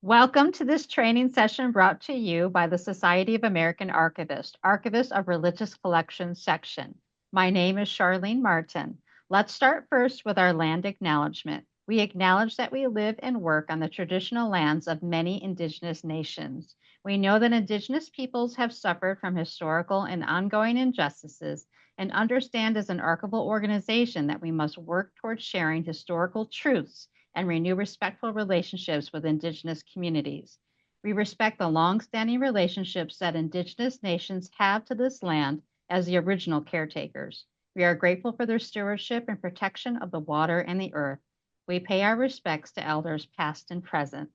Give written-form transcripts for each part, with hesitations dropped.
Welcome to this training session brought to you by the Society of American Archivists, Archivists of Religious Collections section. My name is Charlene Martin. Let's start first with our land acknowledgement. We acknowledge that we live and work on the traditional lands of many Indigenous nations. We know that Indigenous peoples have suffered from historical and ongoing injustices and understand as an archival organization that we must work towards sharing historical truths and renew respectful relationships with Indigenous communities. We respect the long-standing relationships that Indigenous nations have to this land as the original caretakers. We are grateful for their stewardship and protection of the water and the earth. We pay our respects to elders past and present.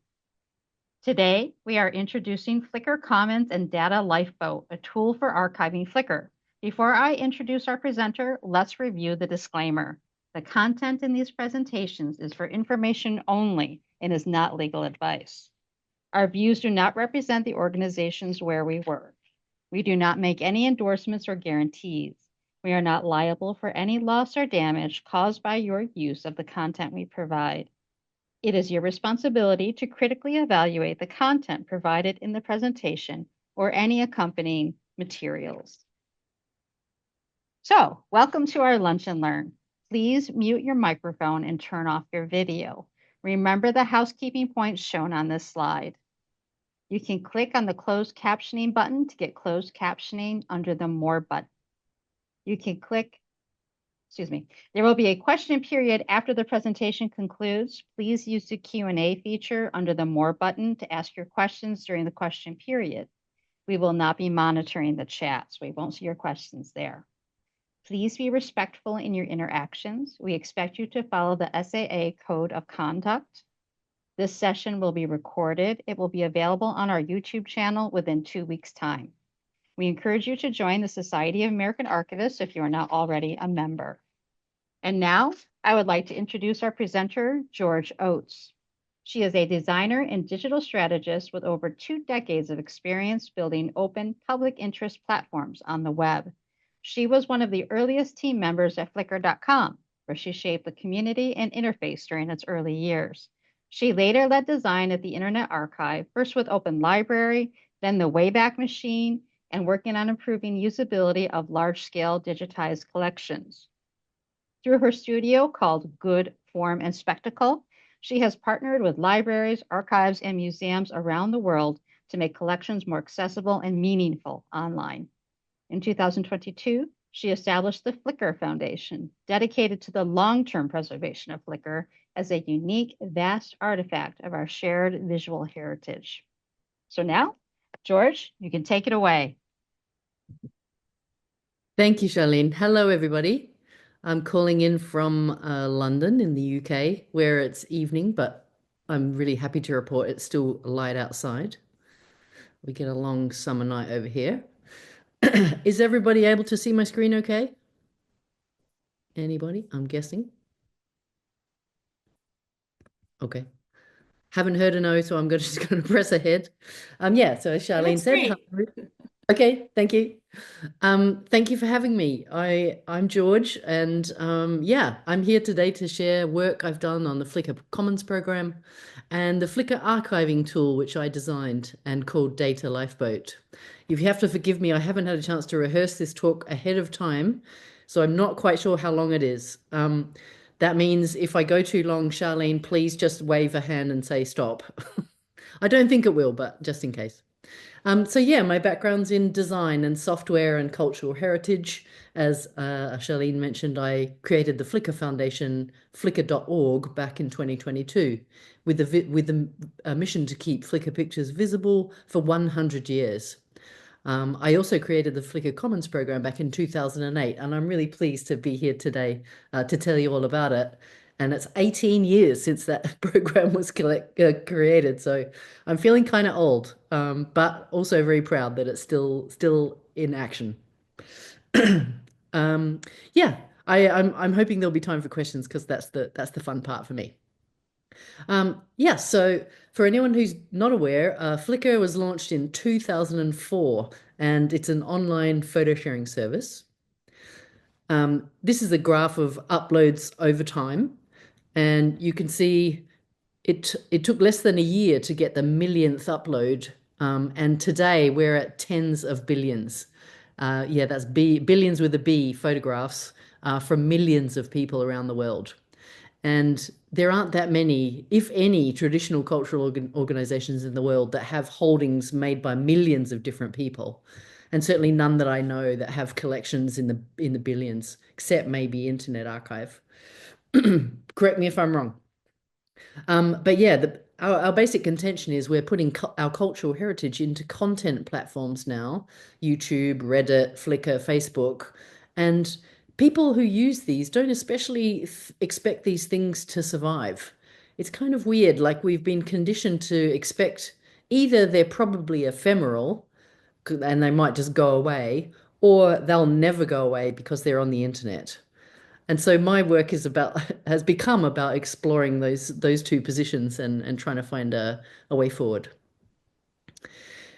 Today, we are introducing Flickr Commons and Data Lifeboat, a tool for archiving Flickr. Before I introduce our presenter, let's review the disclaimer. The content in these presentations is for information only and is not legal advice. Our views do not represent the organizations where we work. We do not make any endorsements or guarantees. We are not liable for any loss or damage caused by your use of the content we provide. It is your responsibility to critically evaluate the content provided in the presentation or any accompanying materials. So, welcome to our Lunch and Learn. Please mute your microphone and turn off your video. Remember the housekeeping points shown on this slide. You can click on the closed captioning button to get closed captioning under the More button. You can click, there will be a question period after the presentation concludes. Please use the Q&A feature under the More button to ask your questions during the question period. We will not be monitoring the chat, so we won't see your questions there. Please be respectful in your interactions. We expect you to follow the SAA Code of Conduct. This session will be recorded. It will be available on our YouTube channel within 2 weeks' time. We encourage you to join the Society of American Archivists if you are not already a member. And now, I would like to introduce our presenter, George Oates. She is a designer and digital strategist with over 2 decades of experience building open public interest platforms on the web. She was one of the earliest team members at Flickr.com, where she shaped the community and interface during its early years. She later led design at the Internet Archive, first with Open Library, then the Wayback Machine, and working on improving usability of large-scale digitized collections. Through her studio called Good Form and Spectacle, she has partnered with libraries, archives, and museums around the world to make collections more accessible and meaningful online. In 2022, she established the Flickr Foundation, dedicated to the long-term preservation of Flickr as a unique, vast artifact of our shared visual heritage. So now, George, you can take it away. Thank you, Charlene. Hello, everybody. I'm calling in from London in the UK, where it's evening, but I'm really happy to report it's still light outside. We get a long summer night over here. Is everybody able to see my screen okay? Anybody? I'm guessing. Okay. Haven't heard a no, so I'm just going to press ahead. Yeah, so as Charlene said, okay, thank you. Thank you for having me. I'm George, and yeah, I'm here today to share work I've done on the Flickr Commons program and the Flickr archiving tool, which I designed and called Data Lifeboat. If you have to forgive me, I haven't had a chance to rehearse this talk ahead of time, so I'm not quite sure how long it is. That means if I go too long, Charlene, please just wave a hand and say stop. I don't think it will, but just in case. So yeah, my background's in design and software and cultural heritage. As Charlene mentioned, I created the Flickr Foundation, flickr.org, back in 2022 with the mission to keep Flickr pictures visible for 100 years. I also created the Flickr Commons program back in 2008, and I'm really pleased to be here today to tell you all about it. And it's 18 years since that program was created, so I'm feeling kind of old, but also very proud that it's still in action. Yeah, I'm hoping there'll be time for questions because that's the fun part for me. Yeah, so for anyone who's not aware, Flickr was launched in 2004 and it's an online photo sharing service. This is a graph of uploads over time, and you can see it took less than a year to get the millionth upload, and today we're at tens of billions. Yeah, that's billions with a B photographs from millions of people around the world. And there aren't that many, if any, traditional cultural organizations in the world that have holdings made by millions of different people. And certainly none that I know that have collections in the billions, except maybe Internet Archive. Correct me if I'm wrong. But yeah, our basic contention is we're putting our cultural heritage into content platforms now, YouTube, Reddit, Flickr, Facebook, and people who use these don't especially expect these things to survive. It's kind of weird, like we've been conditioned to expect either they're probably ephemeral and they might just go away, or they'll never go away because they're on the internet. And so my work has become about exploring those two positions and trying to find a way forward.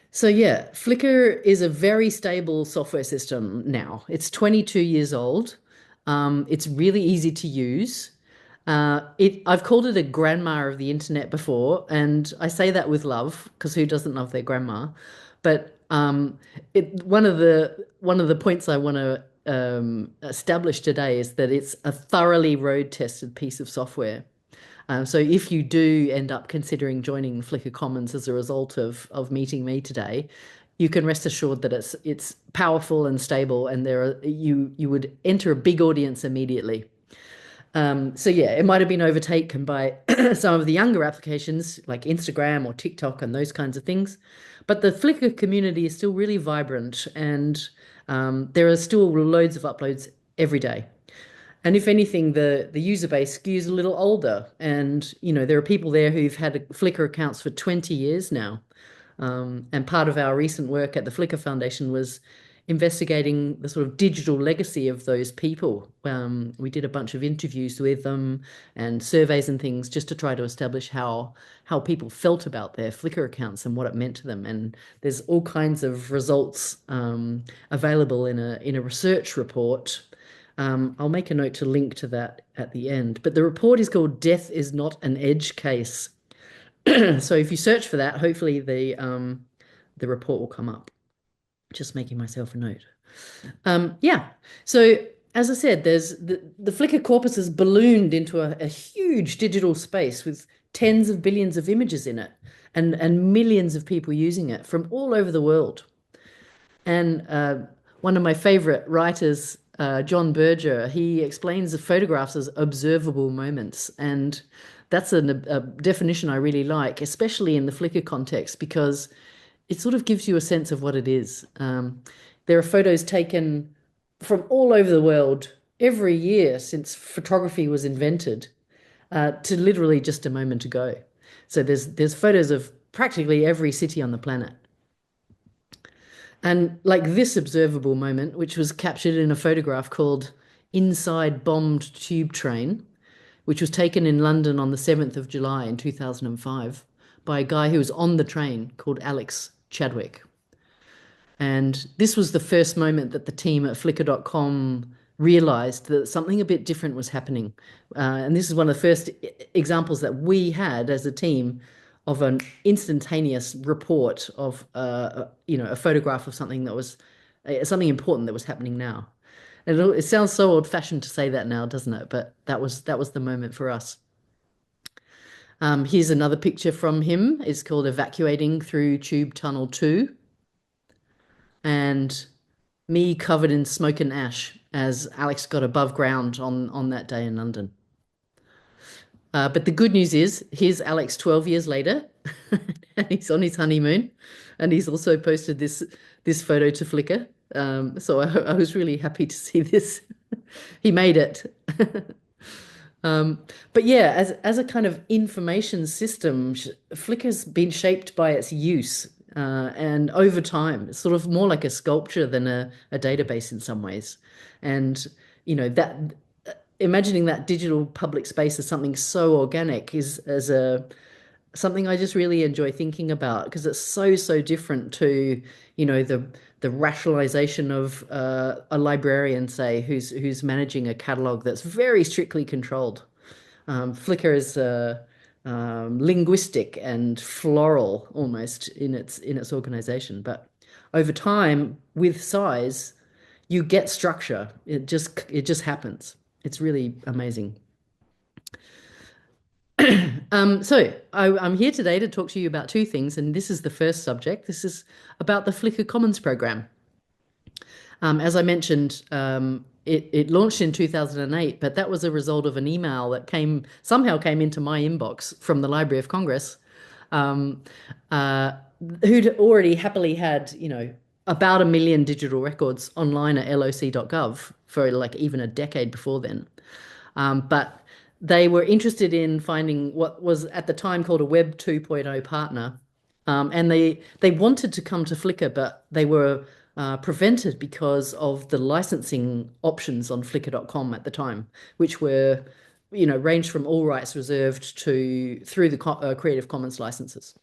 So yeah, Flickr is a very stable software system now. It's 22 years old. It's really easy to use. I've called it a grandma of the internet before, and I say that with love because who doesn't love their grandma? But one of the points I want to establish today is that it's a thoroughly road-tested piece of software. So if you do end up considering joining Flickr Commons as a result of meeting me today, you can rest assured that it's powerful and stable, and you would enter a big audience immediately. So yeah, it might have been overtaken by some of the younger applications like Instagram or TikTok and those kinds of things. But the Flickr community is still really vibrant, and there are still loads of uploads every day. And if anything, the user base skews a little older. And, there are people there who've had Flickr accounts for 20 years now. And part of our recent work at the Flickr Foundation was investigating the sort of digital legacy of those people. We did a bunch of interviews with them and surveys and things just to try to establish how people felt about their Flickr accounts and what it meant to them. And there's all kinds of results available in a research report. I'll make a note to link to that at the end. But the report is called Death is Not an Edge Case. So if you search for that, hopefully the report will come up. Just making myself a note. Yeah. So as I said, there's the Flickr corpus has ballooned into a huge digital space with tens of billions of images in it and millions of people using it from all over the world. And one of my favorite writers, John Berger, he explains the photographs as observable moments. And that's a definition I really like, especially in the Flickr context, because it sort of gives you a sense of what it is. There are photos taken from all over the world every year since photography was invented, to literally just a moment ago. So there's photos of practically every city on the planet. And like this observable moment, which was captured in a photograph called Inside Bombed Tube Train, which was taken in London on the 7th of July in 2005 by a guy who was on the train called Alex Chadwick. And this was the first moment that the team at Flickr.com realized that something a bit different was happening. And this is one of the first examples that we had as a team of an instantaneous report of, a photograph of something that was something important that was happening now. And it sounds so old-fashioned to say that now, doesn't it? But that was the moment for us. Here's another picture from him. It's called Evacuating Through Tube Tunnel 2. And me covered in smoke and ash as Alex got above ground on that day in London. But the good news is, here's Alex 12 years later, and he's on his honeymoon, and he's also posted this photo to Flickr. So I was really happy to see this. He made it. But yeah, as a kind of information system, Flickr's been shaped by its use, and over time, it's sort of more like a sculpture than a database in some ways. And that imagining that digital public space as something so organic is something I just really enjoy thinking about, because it's so different to the rationalization of a librarian, say, who's managing a catalog that's very strictly controlled. Flickr is linguistic and floral almost in its organization. But over time, with size, you get structure. It just happens. It's really amazing. I'm here today to talk to you about two things, and this is the first subject. This is about the Flickr Commons program. As I mentioned, it launched in 2008, but that was a result of an email that somehow came into my inbox from the Library of Congress, um, uh, who'd already happily had, about 1 million digital records online at loc.gov for like even a decade before then. But they were interested in finding what was at the time called a Web 2.0 partner. And they wanted to come to Flickr, but they were prevented because of the licensing options on Flickr.com at the time, which were, ranged from all rights reserved to through the Creative Commons licenses.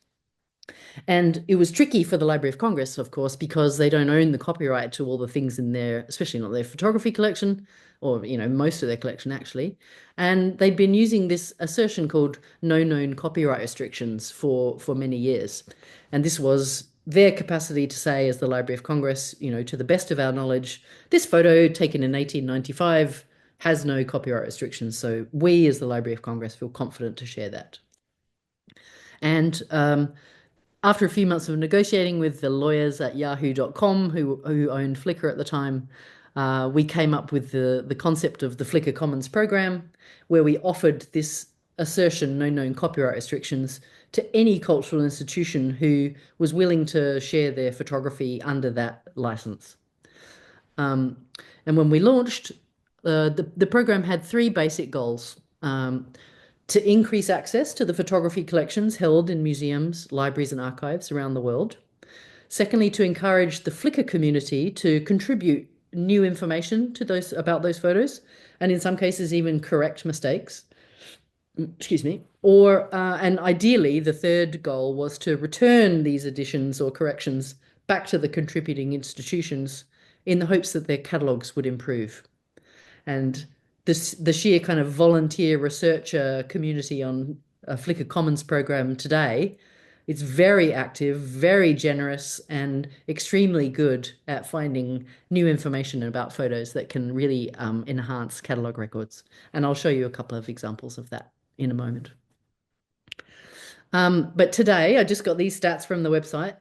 And it was tricky for the Library of Congress, of course, because they don't own the copyright to all the things in their, especially not their photography collection, or most of their collection actually. And they'd been using this assertion called no known copyright restrictions for many years. And this was their capacity to say, as the Library of Congress, to the best of our knowledge, this photo taken in 1895 has no copyright restrictions. So we, as the Library of Congress, feel confident to share that. And after a few months of negotiating with the lawyers at yahoo.com who owned Flickr at the time, we came up with the concept of the Flickr Commons program, where we offered this assertion, no known copyright restrictions, to any cultural institution who was willing to share their photography under that license. And when we launched, the program had three basic goals. To increase access to the photography collections held in museums, libraries, and archives around the world. Secondly, to encourage the Flickr community to contribute new information to about those photos, and in some cases even correct mistakes. Excuse me. And ideally, the third goal was to return these additions or corrections back to the contributing institutions in the hopes that their catalogues would improve. And the sheer kind of volunteer researcher community on a Flickr Commons program today, it's very active, very generous, and extremely good at finding new information about photos that can really enhance catalogue records. And I'll show you a couple of examples of that in a moment. But today, I just got these stats from the website.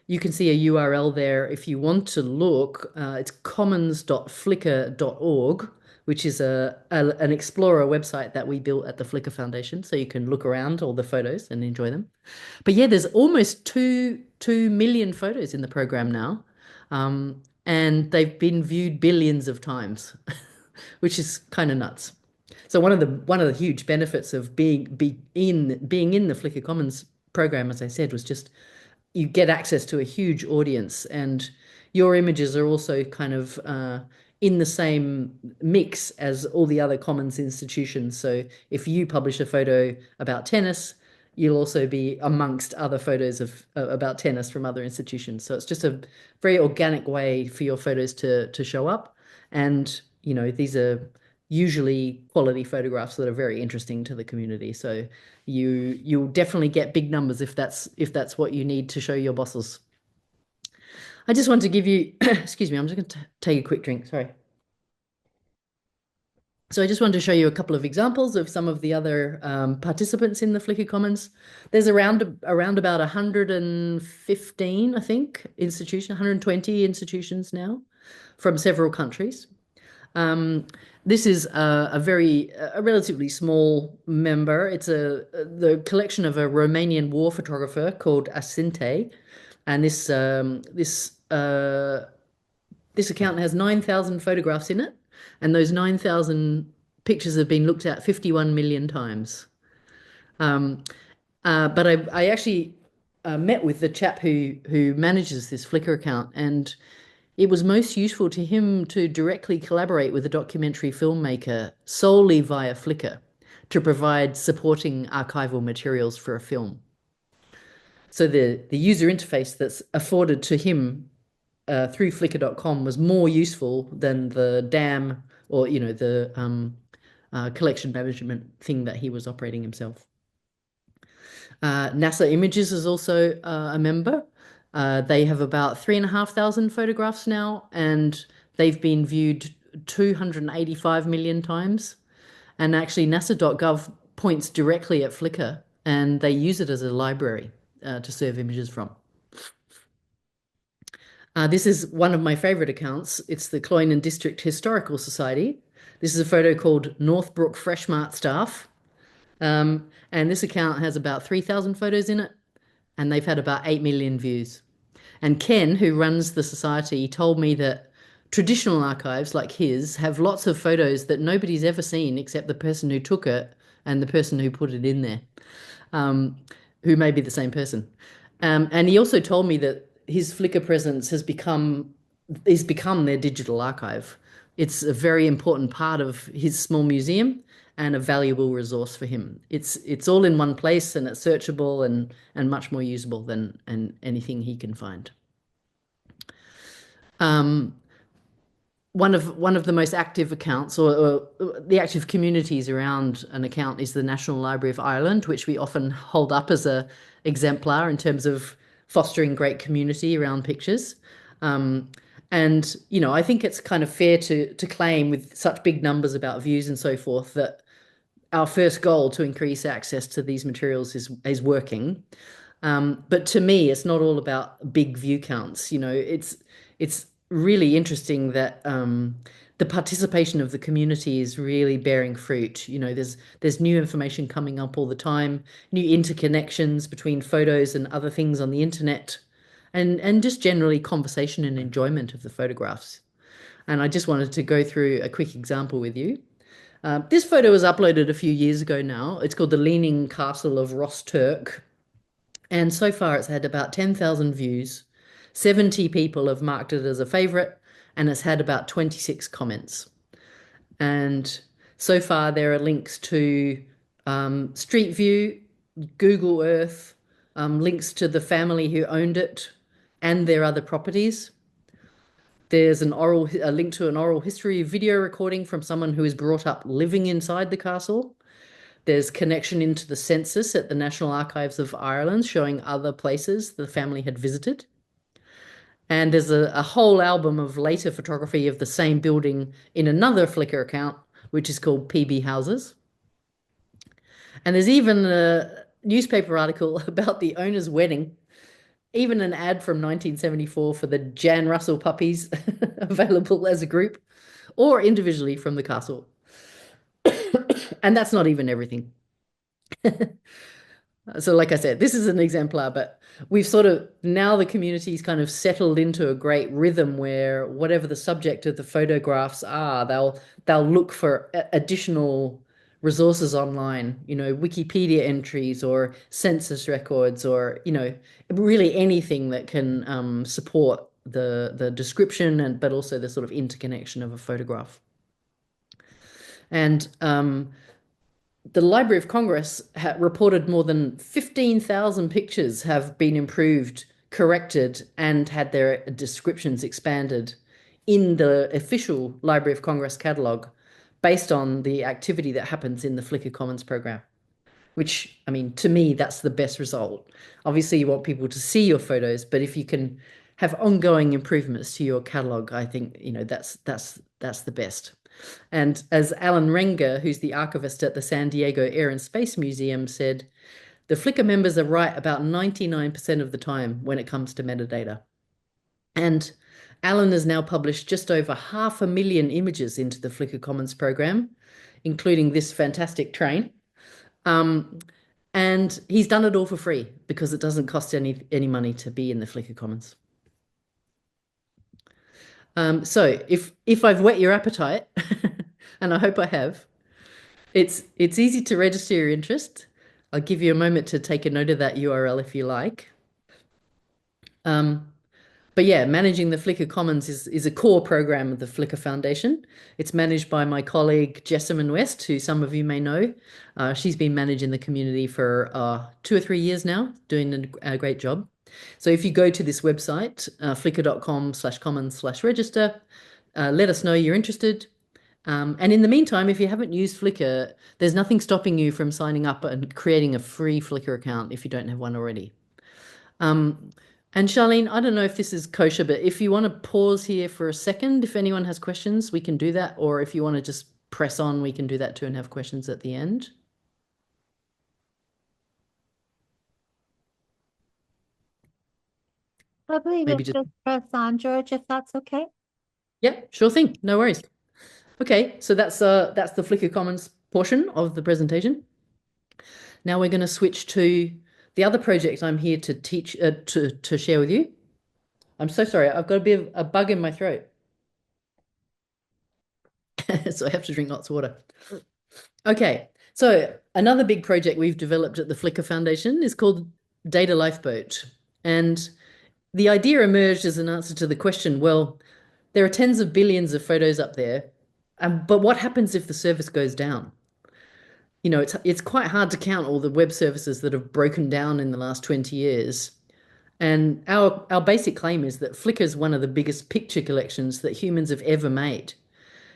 You can see a URL there if you want to look. It's commons.flickr.org, which is an Explorer website that we built at the Flickr Foundation, so you can look around all the photos and enjoy them. But yeah, there's almost 2 million photos in the program now, and they've been viewed billions of times, which is kind of nuts. So one of the huge benefits of being in the Flickr Commons program, as I said, was just you get access to a huge audience, and your images are also kind of in the same mix as all the other Commons institutions. So if you publish a photo about tennis, you'll also be amongst other photos of about tennis from other institutions. So it's just a very organic way for your photos to show up. And, these are usually quality photographs that are very interesting to the community. So you'll definitely get big numbers if that's what you need to show your bosses. I just want to give you, excuse me, I'm just going to take a quick drink, sorry. So I just wanted to show you a couple of examples of some of the other participants in the Flickr Commons. There's around about 115, I think, 120 institutions now from several countries. This is a relatively small member. It's the collection of a Romanian war photographer called Asinte, and this account has 9,000 photographs in it, and those 9,000 pictures have been looked at 51 million times. But I actually met with the chap who manages this Flickr account, and it was most useful to him to directly collaborate with a documentary filmmaker solely via Flickr to provide supporting archival materials for a film. So the user interface that's afforded to him through Flickr.com was more useful than the DAM or the collection management thing that he was operating himself. NASA Images is also a member. They have about 3,500 photographs now, and they've been viewed 285 million times. And actually, NASA.gov points directly at Flickr, and they use it as a library to serve images from. This is one of my favorite accounts. It's the Cloynan District Historical Society. This is a photo called Northbrook Freshmart Staff. And this account has about 3,000 photos in it, and they've had about 8 million views. And Ken, who runs the society, told me that traditional archives like his have lots of photos that nobody's ever seen except the person who took it and the person who put it in there, um, who may be the same person. And he also told me that his Flickr presence has become their digital archive. It's a very important part of his small museum and a valuable resource for him. It's all in one place and it's searchable and much more usable than anything he can find. Um, one of the most active accounts or the active communities around an account is the National Library of Ireland, which we often hold up as a exemplar in terms of fostering great community around pictures. And I think it's kind of fair to claim with such big numbers about views and so forth that our first goal to increase access to these materials is working. But to me, it's not all about big view counts. It's really interesting that the participation of the community is really bearing fruit. There's new information coming up all the time, new interconnections between photos and other things on the internet, and just generally conversation and enjoyment of the photographs. And I just wanted to go through a quick example with you. This photo was uploaded a few years ago now. It's called the Leaning Castle of Ross Turk. And so far it's had about 10,000 views. 70 people have marked it as a favorite, and it's had about 26 comments. And so far there are links to Street View, Google Earth, links to the family who owned it and their other properties. There's a link to an oral history video recording from someone who is brought up living inside the castle. There's connection into the census at the National Archives of Ireland, showing other places the family had visited. And there's a whole album of later photography of the same building in another Flickr account, which is called PB Houses. And there's even a newspaper article about the owner's wedding, even an ad from 1974 for the Jan Russell puppies available as a group or individually from the castle. And that's not even everything. So like I said, this is an exemplar, but we've sort of now the community's kind of settled into a great rhythm where whatever the subject of the photographs are, they'll look for additional resources online, Wikipedia entries or census records or, really anything that can support the description but also the sort of interconnection of a photograph. And the Library of Congress reported more than 15,000 pictures have been improved, corrected, and had their descriptions expanded in the official Library of Congress catalogue based on the activity that happens in the Flickr Commons program, which, I mean, to me, that's the best result. Obviously, you want people to see your photos, but if you can have ongoing improvements to your catalogue, I think, that's the best. And as Alan Renger, who's the archivist at the San Diego Air and Space Museum, said, the Flickr members are right about 99% of the time when it comes to metadata. And Alan has now published just over 500,000 images into the Flickr Commons program, including this fantastic train. And he's done it all for free because it doesn't cost any money to be in the Flickr Commons. So if I've whet your appetite, and I hope I have, it's easy to register your interest. I'll give you a moment to take a note of that URL if you like. But yeah, managing the Flickr Commons is a core program of the Flickr Foundation. It's managed by my colleague Jessamine West, who some of you may know. She's been managing the community for 2 or 3 years now, doing a great job. So if you go to this website, flickr.com/commons/register, let us know you're interested. And in the meantime, if you haven't used Flickr, there's nothing stopping you from signing up and creating a free Flickr account if you don't have one already. Um, and Charlene, I don't know if this is kosher, but if you want to pause here for a second, if anyone has questions, we can do that. Or if you want to just press on, we can do that too and have questions at the end. Probably we'll Maybe just, just press on, George, if that's okay. yeah, sure thing. No worries. Okay, so that's the Flickr Commons portion of the presentation. Now we're going to switch to the other project I'm here to teach to share with you. I'm so sorry, I've got a bit of a bug in my throat. So I have to drink lots of water. Okay, so another big project we've developed at the Flickr Foundation is called Data Lifeboat. And the idea emerged as an answer to the question, well, there are tens of billions of photos up there, but what happens if the service goes down? You know, it's quite hard to count all the web services that have broken down in the last 20 years. And our basic claim is that Flickr is one of the biggest picture collections that humans have ever made.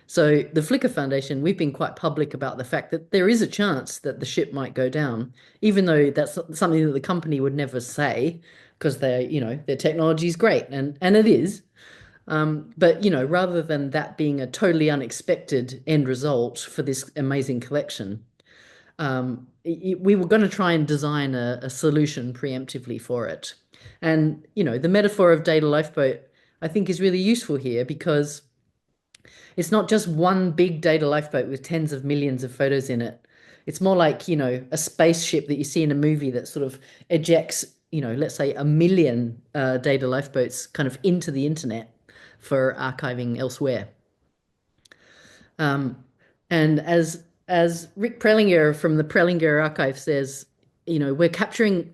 So the Flickr Foundation, we've been quite public about the fact that there is a chance that the ship might go down, even though that's something that the company would never say, because their technology is great, and it is. But rather than that being a totally unexpected end result for this amazing collection, we were going to try and design a solution preemptively for it. And the metaphor of data lifeboat, I think, is really useful here because it's not just one big data lifeboat with tens of millions of photos in it. It's more like, a spaceship that you see in a movie that sort of ejects, let's say 1 million data lifeboats kind of into the internet for archiving elsewhere. And as Rick Prelinger from the Prelinger Archive says, we're capturing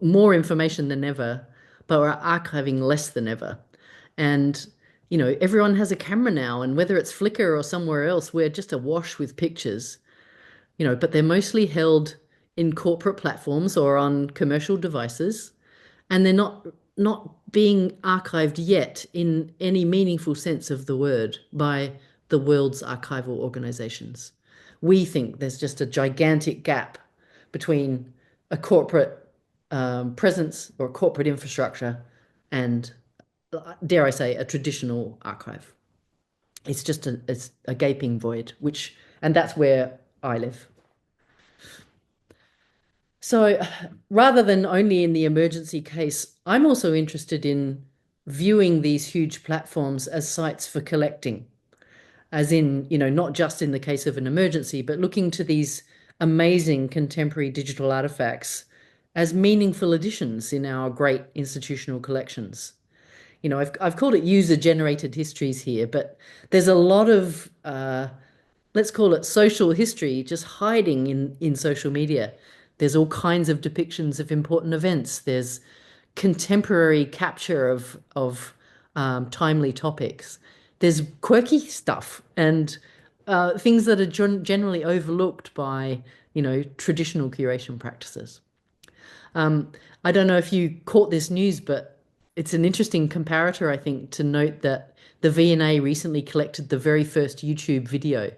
more information than ever, but we're archiving less than ever. And everyone has a camera now, and whether it's Flickr or somewhere else, we're just awash with pictures, but they're mostly held in corporate platforms or on commercial devices, and they're not being archived yet in any meaningful sense of the word by the world's archival organizations. We think there's just a gigantic gap between a corporate presence or corporate infrastructure and, dare I say, a traditional archive. It's a gaping void, and that's where I live. So rather than only in the emergency case, I'm also interested in viewing these huge platforms as sites for collecting, as in, not just in the case of an emergency, but looking to these amazing contemporary digital artifacts as meaningful additions in our great institutional collections. I've called it user-generated histories here, but there's a lot of let's call it social history just hiding in social media. There's all kinds of depictions of important events. There's contemporary capture of timely topics. There's quirky stuff and things that are generally overlooked by traditional curation practices. I don't know if you caught this news, but it's an interesting comparator, I think, to note that the V&A recently collected the very first YouTube video,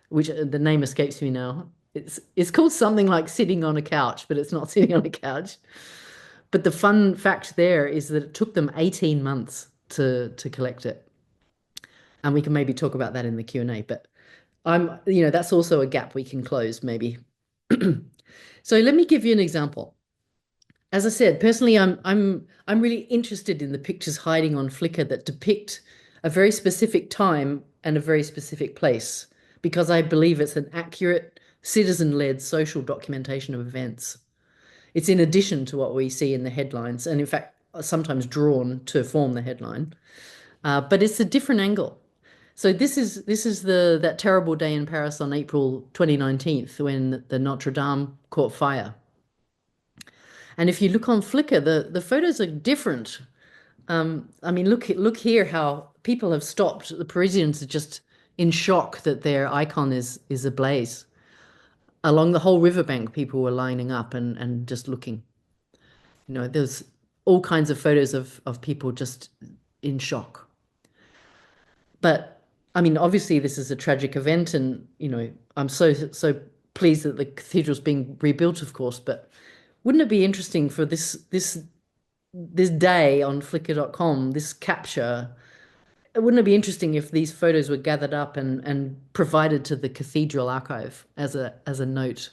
which the name escapes me now. It's called something like Sitting on a Couch, but it's not sitting on a couch. But the fun fact there is that it took them 18 months to collect it. And we can maybe talk about that in the Q&A, but that's also a gap we can close maybe. So let me give you an example. As I said, personally, I'm really interested in the pictures hiding on Flickr that depict a very specific time and a very specific place, because I believe it's an accurate, citizen-led social documentation of events. It's in addition to what we see in the headlines, and in fact, sometimes drawn to form the headline. But it's a different angle. So this is that terrible day in Paris on April 2019 when the Notre Dame caught fire. And if you look on Flickr, the photos are different. I mean, look here how people have stopped. The Parisians are just in shock that their icon is ablaze. Along the whole riverbank, people were lining up and just looking. There's all kinds of photos of people just in shock. But I mean, obviously this is a tragic event, and I'm so pleased that the cathedral's being rebuilt, of course, but wouldn't it be interesting for this day on Flickr.com, this capture, wouldn't it be interesting if these photos were gathered up and provided to the cathedral archive as a note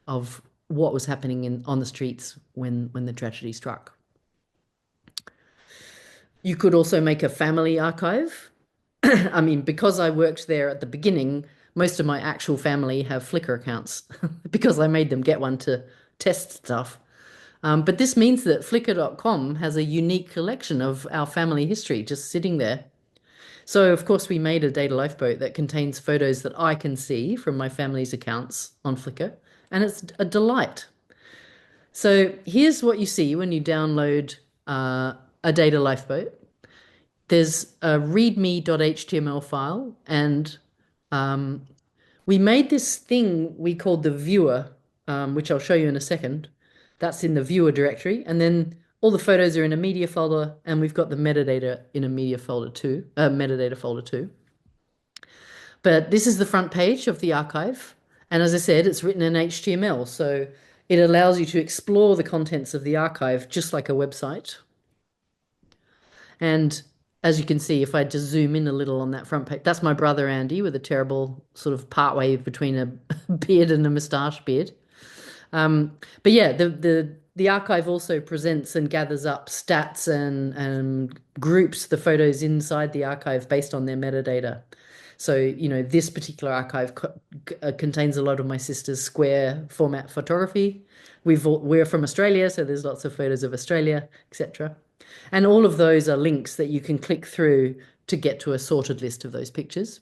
of what was happening on the streets when the tragedy struck? You could also make a family archive. I mean, because I worked there at the beginning, most of my actual family have Flickr accounts because I made them get one to test stuff. But this means that Flickr.com has a unique collection of our family history just sitting there. So, of course, we made a data lifeboat that contains photos that I can see from my family's accounts on Flickr, and it's a delight. So here's what you see when you download a data lifeboat. There's a readme.html file, and we made this thing we called the viewer, which I'll show you in a second. That's in the viewer directory, and then all the photos are in a media folder, and we've got the metadata in a metadata folder too. But this is the front page of the archive, and as I said, it's written in HTML, so it allows you to explore the contents of the archive just like a website. And as you can see, if I just zoom in a little on that front page, that's my brother Andy with a terrible sort of partway between a beard and a moustache beard. But yeah, the archive also presents and gathers up stats and groups the photos inside the archive based on their metadata. So, this particular archive contains a lot of my sister's square format photography. We're from Australia, so there's lots of photos of Australia, etc. And all of those are links that you can click through to get to a sorted list of those pictures.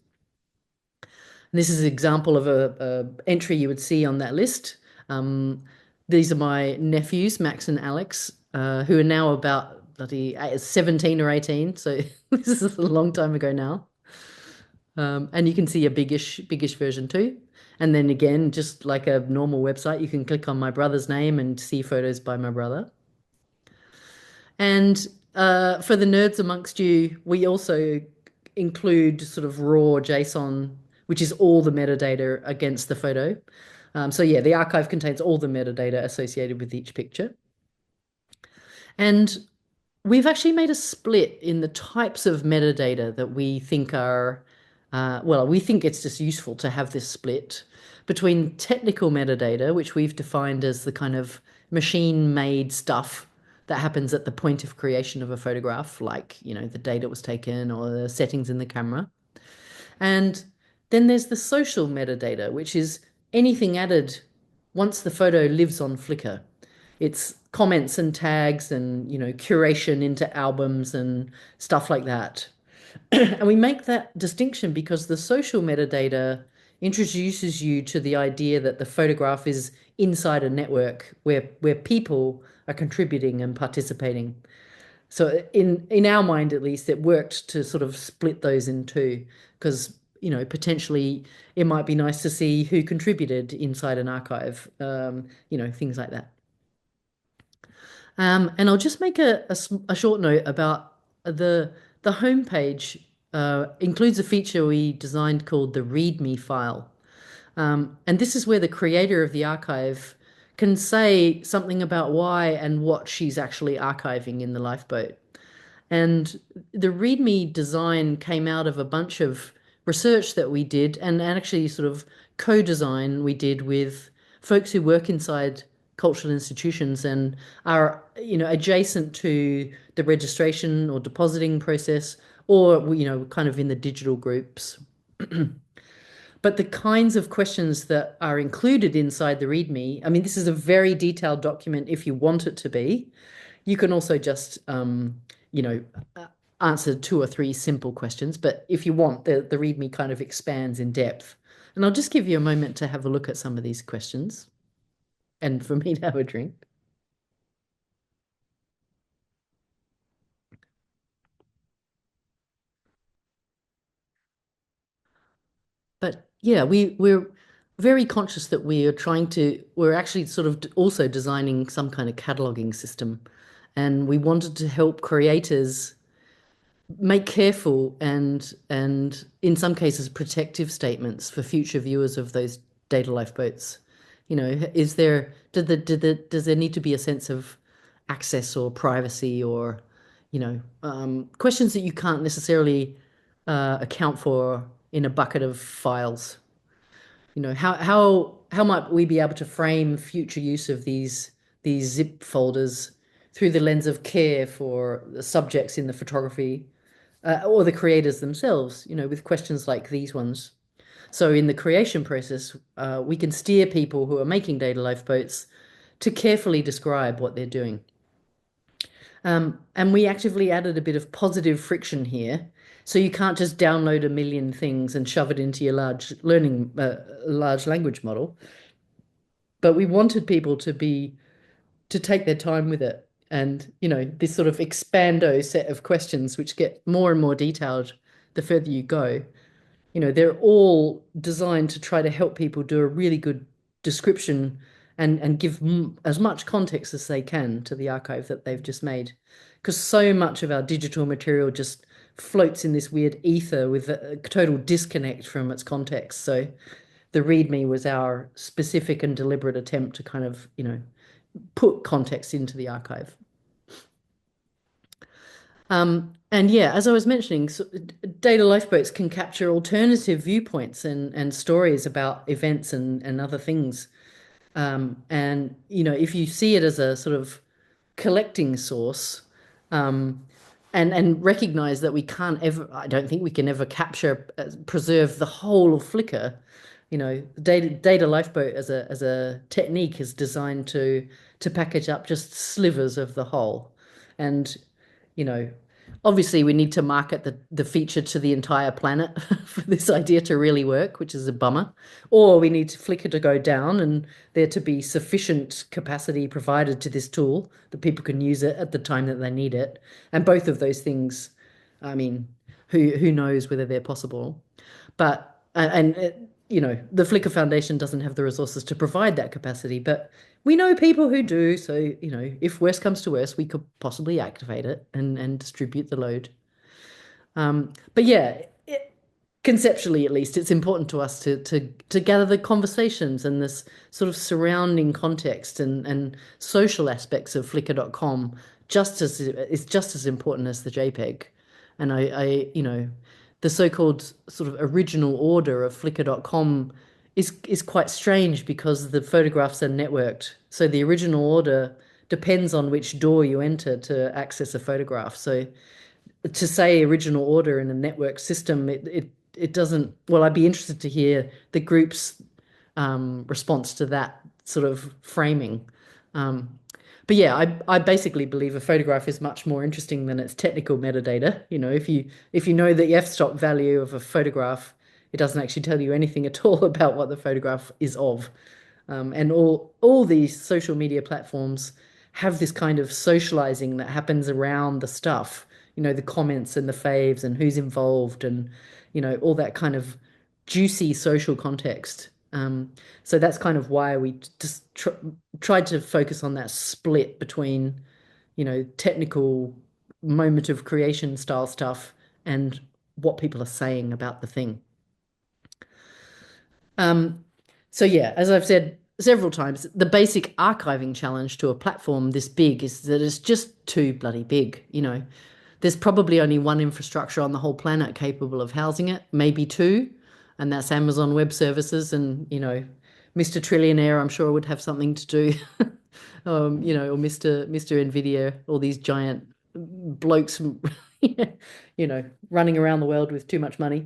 And this is an example of a entry you would see on that list. These are my nephews, Max and Alex, who are now about 17 or 18. So this is a long time ago now. And you can see a biggish version too. And then again, just like a normal website, you can click on my brother's name and see photos by my brother. And for the nerds amongst you, we also include sort of raw JSON, which is all the metadata against the photo. So yeah, the archive contains all the metadata associated with each picture. And we've actually made a split in the types of metadata that we think are, we think it's just useful to have this split between technical metadata, which we've defined as the kind of machine-made stuff that happens at the point of creation of a photograph, like, the date it was taken or the settings in the camera. And then there's the social metadata, which is anything added once the photo lives on Flickr. It's comments and tags and, curation into albums and stuff like that. And we make that distinction because the social metadata introduces you to the idea that the photograph is inside a network where people are contributing and participating. So in our mind, at least, it worked to sort of split those in two because, potentially it might be nice to see who contributed inside an archive, things like that. And I'll just make a short note about the homepage includes a feature we designed called the README file. And this is where the creator of the archive can say something about why and what she's actually archiving in the lifeboat. And the README design came out of a bunch of research that we did and actually sort of co-design we did with folks who work inside cultural institutions and are, adjacent to the registration or depositing process or, kind of in the digital groups. But the kinds of questions that are included inside the README, I mean, this is a very detailed document if you want it to be. You can also just, answer 2 or 3 simple questions. But if you want, the README kind of expands in depth. And I'll just give you a moment to have a look at some of these questions and for me to have a drink. But yeah, we're very conscious that we're actually sort of also designing some kind of cataloging system. And we wanted to help creators make careful and in some cases protective statements for future viewers of those data lifeboats. You know, is there does there need to be a sense of access or privacy or, you know, questions that you can't necessarily account for in a bucket of files? You know, how might we be able to frame future use of these zip folders through the lens of care for the subjects in the photography or the creators themselves, you know, with questions like these ones. So in the creation process, we can steer people who are making data lifeboats to carefully describe what they're doing. And we actively added a bit of positive friction here. So you can't just download a million things and shove it into your large language model. But we wanted people to take their time with it. And, you know, this sort of expando set of questions, which get more and more detailed the further you go, you know, they're all designed to try to help people do a really good description and give as much context as they can to the archive that they've just made. Because so much of our digital material just floats in this weird ether with a total disconnect from its context. So the README was our specific and deliberate attempt to kind of, you know, put context into the archive. And yeah, as I was mentioning, data lifeboats can capture alternative viewpoints and stories about events and other things. And, you know, if you see it as a sort of collecting source, um, and recognize that we can't ever, I don't think we can ever capture, preserve the whole of Flickr. You know, data lifeboat as a technique is designed to package up just slivers of the whole. And, you know, obviously we need to market the feature to the entire planet for this idea to really work, which is a bummer. Or we need Flickr to go down and there to be sufficient capacity provided to this tool that people can use it at the time that they need it. And both of those things, I mean, who knows whether they're possible. But, you know, the Flickr Foundation doesn't have the resources to provide that capacity, but we know people who do. So, you know, if worst comes to worst, we could possibly activate it and distribute the load. But yeah, conceptually at least, it's important to us to gather the conversations and this sort of surrounding context and social aspects of Flickr.com is just as important as the JPEG. And you know, the so-called sort of original order of Flickr.com is quite strange because the photographs are networked. So the original order depends on which door you enter to access a photograph. So to say original order in a network system, it doesn't. Well, I'd be interested to hear the group's response to that sort of framing. But yeah, I basically believe a photograph is much more interesting than its technical metadata. You know, if you know the f-stop value of a photograph, it doesn't actually tell you anything at all about what the photograph is of. And all these social media platforms have this kind of socializing that happens around the stuff, you know, the comments and the faves and who's involved and, you know, all that kind of juicy social context. So that's kind of why we just tried to focus on that split between, you know, technical moment of creation style stuff and what people are saying about the thing. So yeah, as I've said several times, the basic archiving challenge to a platform this big is that it's just too bloody big. You know, there's probably only one infrastructure on the whole planet capable of housing it, maybe two, and that's Amazon Web Services. And, you know, Mr. Trillionaire, I'm sure would have something to do, you know, or Mr. Nvidia, all these giant blokes, you know, running around the world with too much money.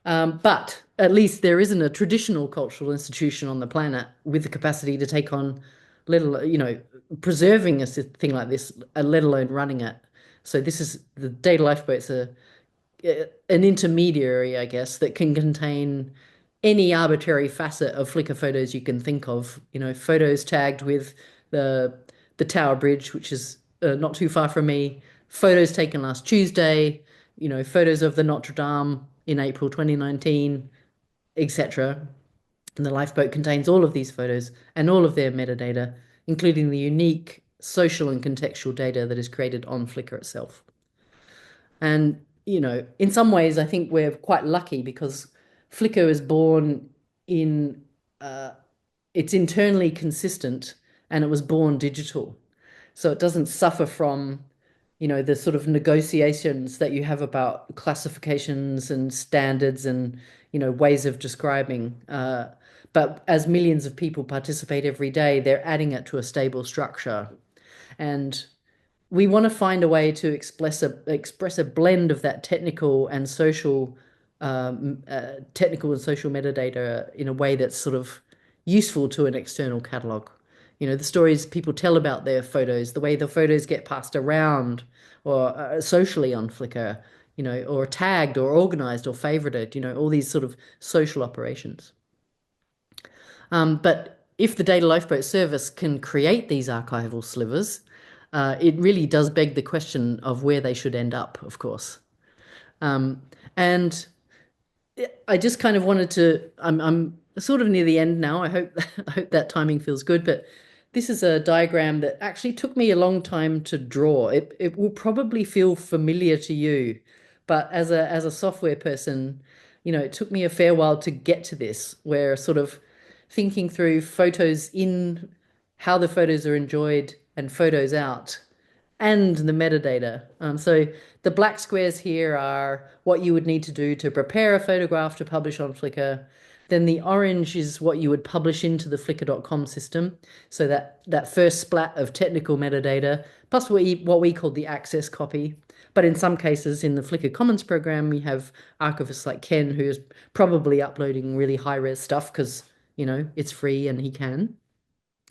But at least there isn't a traditional cultural institution on the planet with the capacity to take on, you know, preserving a thing like this, let alone running it. So this is the data lifeboats are an intermediary, I guess, that can contain any arbitrary facet of Flickr photos you can think of. You know, photos tagged with the Tower Bridge, which is not too far from me. Photos taken last Tuesday. You know, photos of the Notre Dame in April 2019, etc. And the lifeboat contains all of these photos and all of their metadata, including the unique social and contextual data that is created on Flickr itself. And, in some ways, I think we're quite lucky because Flickr is born in, uh, it's internally consistent and it was born digital. So it doesn't suffer from, the sort of negotiations that you have about classifications and standards and, ways of describing. But as millions of people participate every day, they're adding it to a stable structure. And we want to find a way to express a blend of that technical and social metadata in a way that's sort of useful to an external catalog. The stories people tell about their photos, the way the photos get passed around or socially on Flickr, or tagged or organized or favorited, all these sort of social operations. But if the Data Lifeboat service can create these archival slivers, it really does beg the question of where they should end up, of course. And I just kind of wanted to, I'm sort of near the end now. I hope that timing feels good, but this is a diagram that actually took me a long time to draw. It will probably feel familiar to you, but as a software person, it took me a fair while to get to this, where sort of thinking through photos in, how the photos are enjoyed and photos out, and the metadata. So the black squares here are what you would need to do to prepare a photograph to publish on Flickr. Then the orange is what you would publish into the flickr.com system. So that first splat of technical metadata, plus what we call the access copy. But in some cases, in the Flickr Commons program, we have archivists like Ken, who is probably uploading really high-res stuff because, it's free and he can.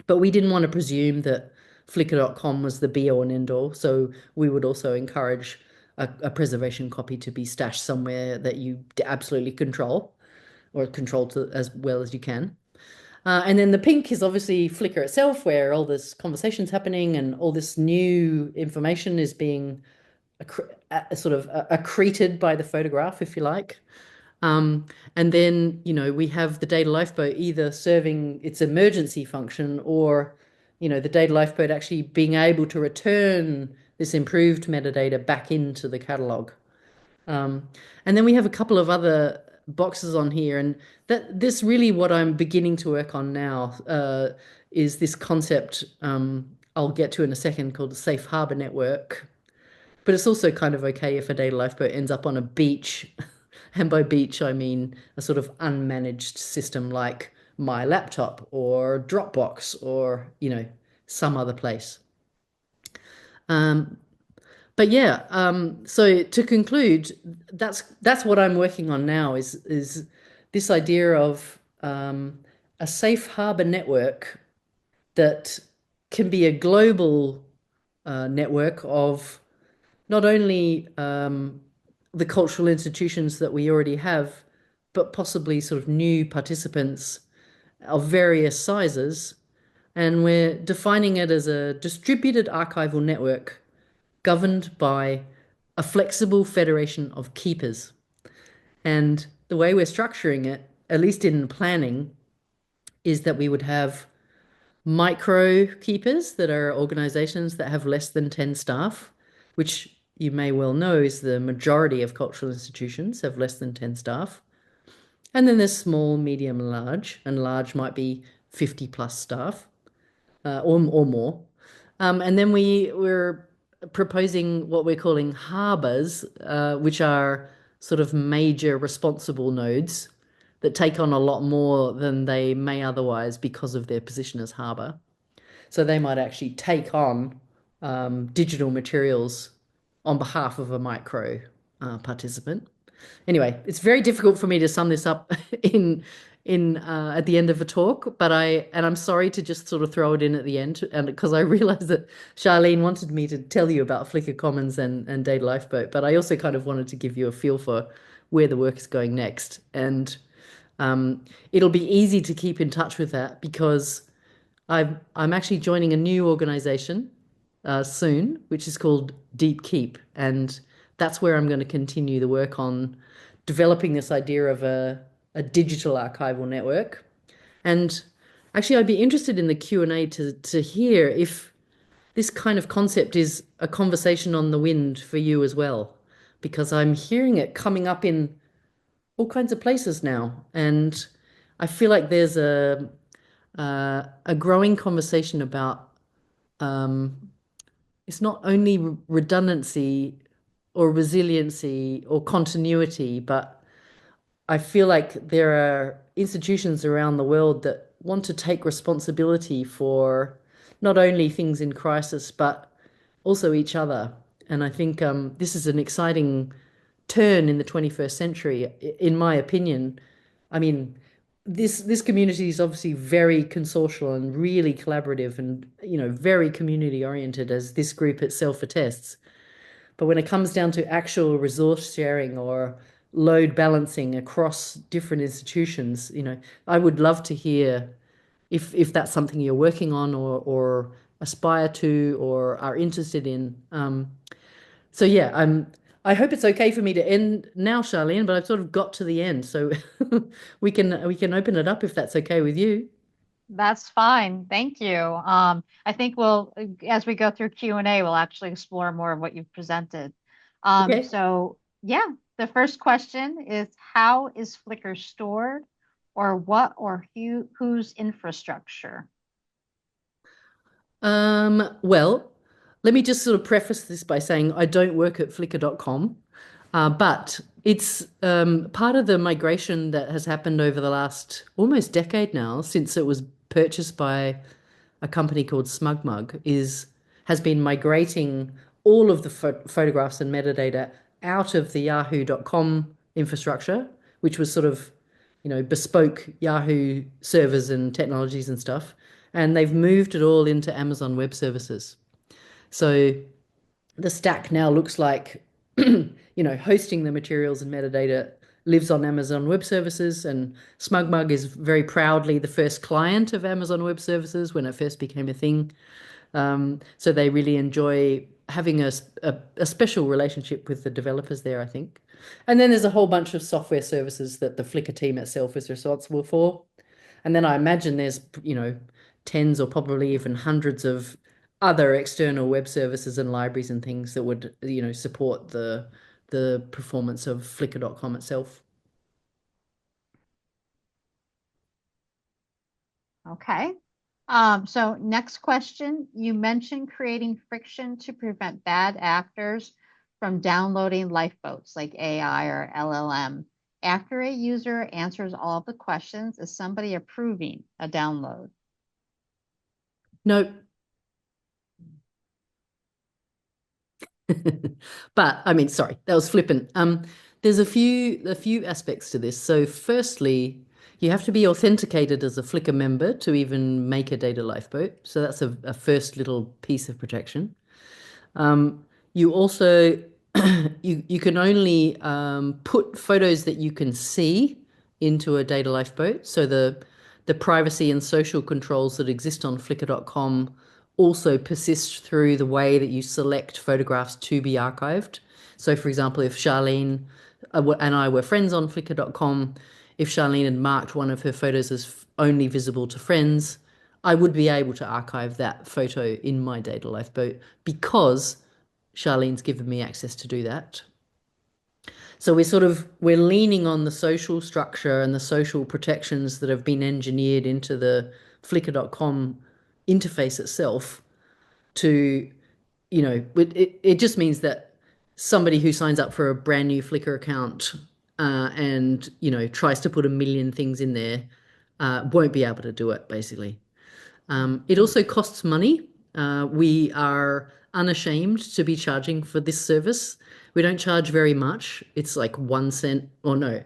But we didn't want to presume that Flickr.com was the be all and end all. So we would also encourage a preservation copy to be stashed somewhere that you absolutely control, or control to as well as you can. And then the pink is obviously Flickr itself, where all this conversation's happening and all this new information is being sort of accreted by the photograph, if you like. And then, we have the data lifeboat either serving its emergency function or, the data lifeboat actually being able to return this improved metadata back into the catalog. And then we have a couple of other boxes on here, and this really what I'm beginning to work on now is this concept I'll get to in a second, called the safe harbor network. But it's also kind of okay if a data lifeboat ends up on a beach. And by beach, I mean a sort of unmanaged system like my laptop or Dropbox or, some other place. But yeah, so to conclude, that's what I'm working on now is this idea of a safe harbor network that can be a global network of not only the cultural institutions that we already have, but possibly sort of new participants of various sizes. And we're defining it as a distributed archival network governed by a flexible federation of keepers. And the way we're structuring it, at least in planning, is that we would have micro keepers that are organizations that have less than 10 staff, which you may well know is the majority of cultural institutions have less than 10 staff. And then there's small, medium, and large might be 50 plus staff or more. And then we're proposing what we're calling harbors, which are sort of major responsible nodes that take on a lot more than they may otherwise because of their position as harbor. So they might actually take on digital materials on behalf of a micro participant. Anyway, it's very difficult for me to sum this up in at the end of a talk, but I'm sorry to just sort of throw it in at the end, and because I realized that Charlene wanted me to tell you about Flickr Commons and Data Lifeboat, but I also kind of wanted to give you a feel for where the work is going next. And it'll be easy to keep in touch with that because I'm actually joining a new organization soon, which is called Deep Keep, and that's where I'm going to continue the work on developing this idea of a digital archival network. And actually, I'd be interested in the Q&A to hear if this kind of concept is a conversation on the wind for you as well, because I'm hearing it coming up in all kinds of places now. And I feel like there's a growing conversation about it's not only redundancy or resiliency or continuity, but I feel like there are institutions around the world that want to take responsibility for not only things in crisis, but also each other. And I think this is an exciting turn in the 21st century, in my opinion. I mean, this community is obviously very consortial and really collaborative and, very community oriented, as this group itself attests. But when it comes down to actual resource sharing or load balancing across different institutions, I would love to hear if that's something you're working on or aspire to or are interested in. So yeah, I hope it's okay for me to end now, Charlene, but I've sort of got to the end, so we can open it up if that's okay with you. That's fine. Thank you. I think as we go through Q&A, we'll actually explore more of what you've presented. Okay. So yeah, the first question is, how is Flickr stored, or what or whose infrastructure? Well, let me just sort of preface this by saying I don't work at Flickr.com, but it's part of the migration that has happened over the last almost decade now, since it was purchased by a company called SmugMug, has been migrating all of the photographs and metadata out of the yahoo.com infrastructure, which was sort of, bespoke Yahoo servers and technologies and stuff. And they've moved it all into Amazon Web Services. So the stack now looks like, hosting the materials and metadata lives on Amazon Web Services, and SmugMug is very proudly the first client of Amazon Web Services when it first became a thing. So they really enjoy having a special relationship with the developers there, I think. And then there's a whole bunch of software services that the Flickr team itself is responsible for. And then I imagine there's, tens or probably even hundreds of other external web services and libraries and things that would, support the performance of Flickr.com itself. Okay. So next question, you mentioned creating friction to prevent bad actors from downloading lifeboats like AI or LLM. After a user answers all of the questions, is somebody approving a download? No. But I mean, sorry, that was flippant. There's a few aspects to this. So firstly, you have to be authenticated as a Flickr member to even make a data lifeboat. So that's a first little piece of protection. You also you can only put photos that you can see into a data lifeboat. So the privacy and social controls that exist on Flickr.com also persist through the way that you select photographs to be archived. So, for example, if Charlene and I were friends on Flickr.com, if Charlene had marked one of her photos as only visible to friends, I would be able to archive that photo in my data lifeboat because Charlene's given me access to do that. So we're leaning on the social structure and the social protections that have been engineered into the Flickr.com interface itself to, it just means that somebody who signs up for a brand new Flickr account and, tries to put a million things in there won't be able to do it, basically. It also costs money. We are unashamed to be charging for this service. We don't charge very much. It's like 1 cent, or no.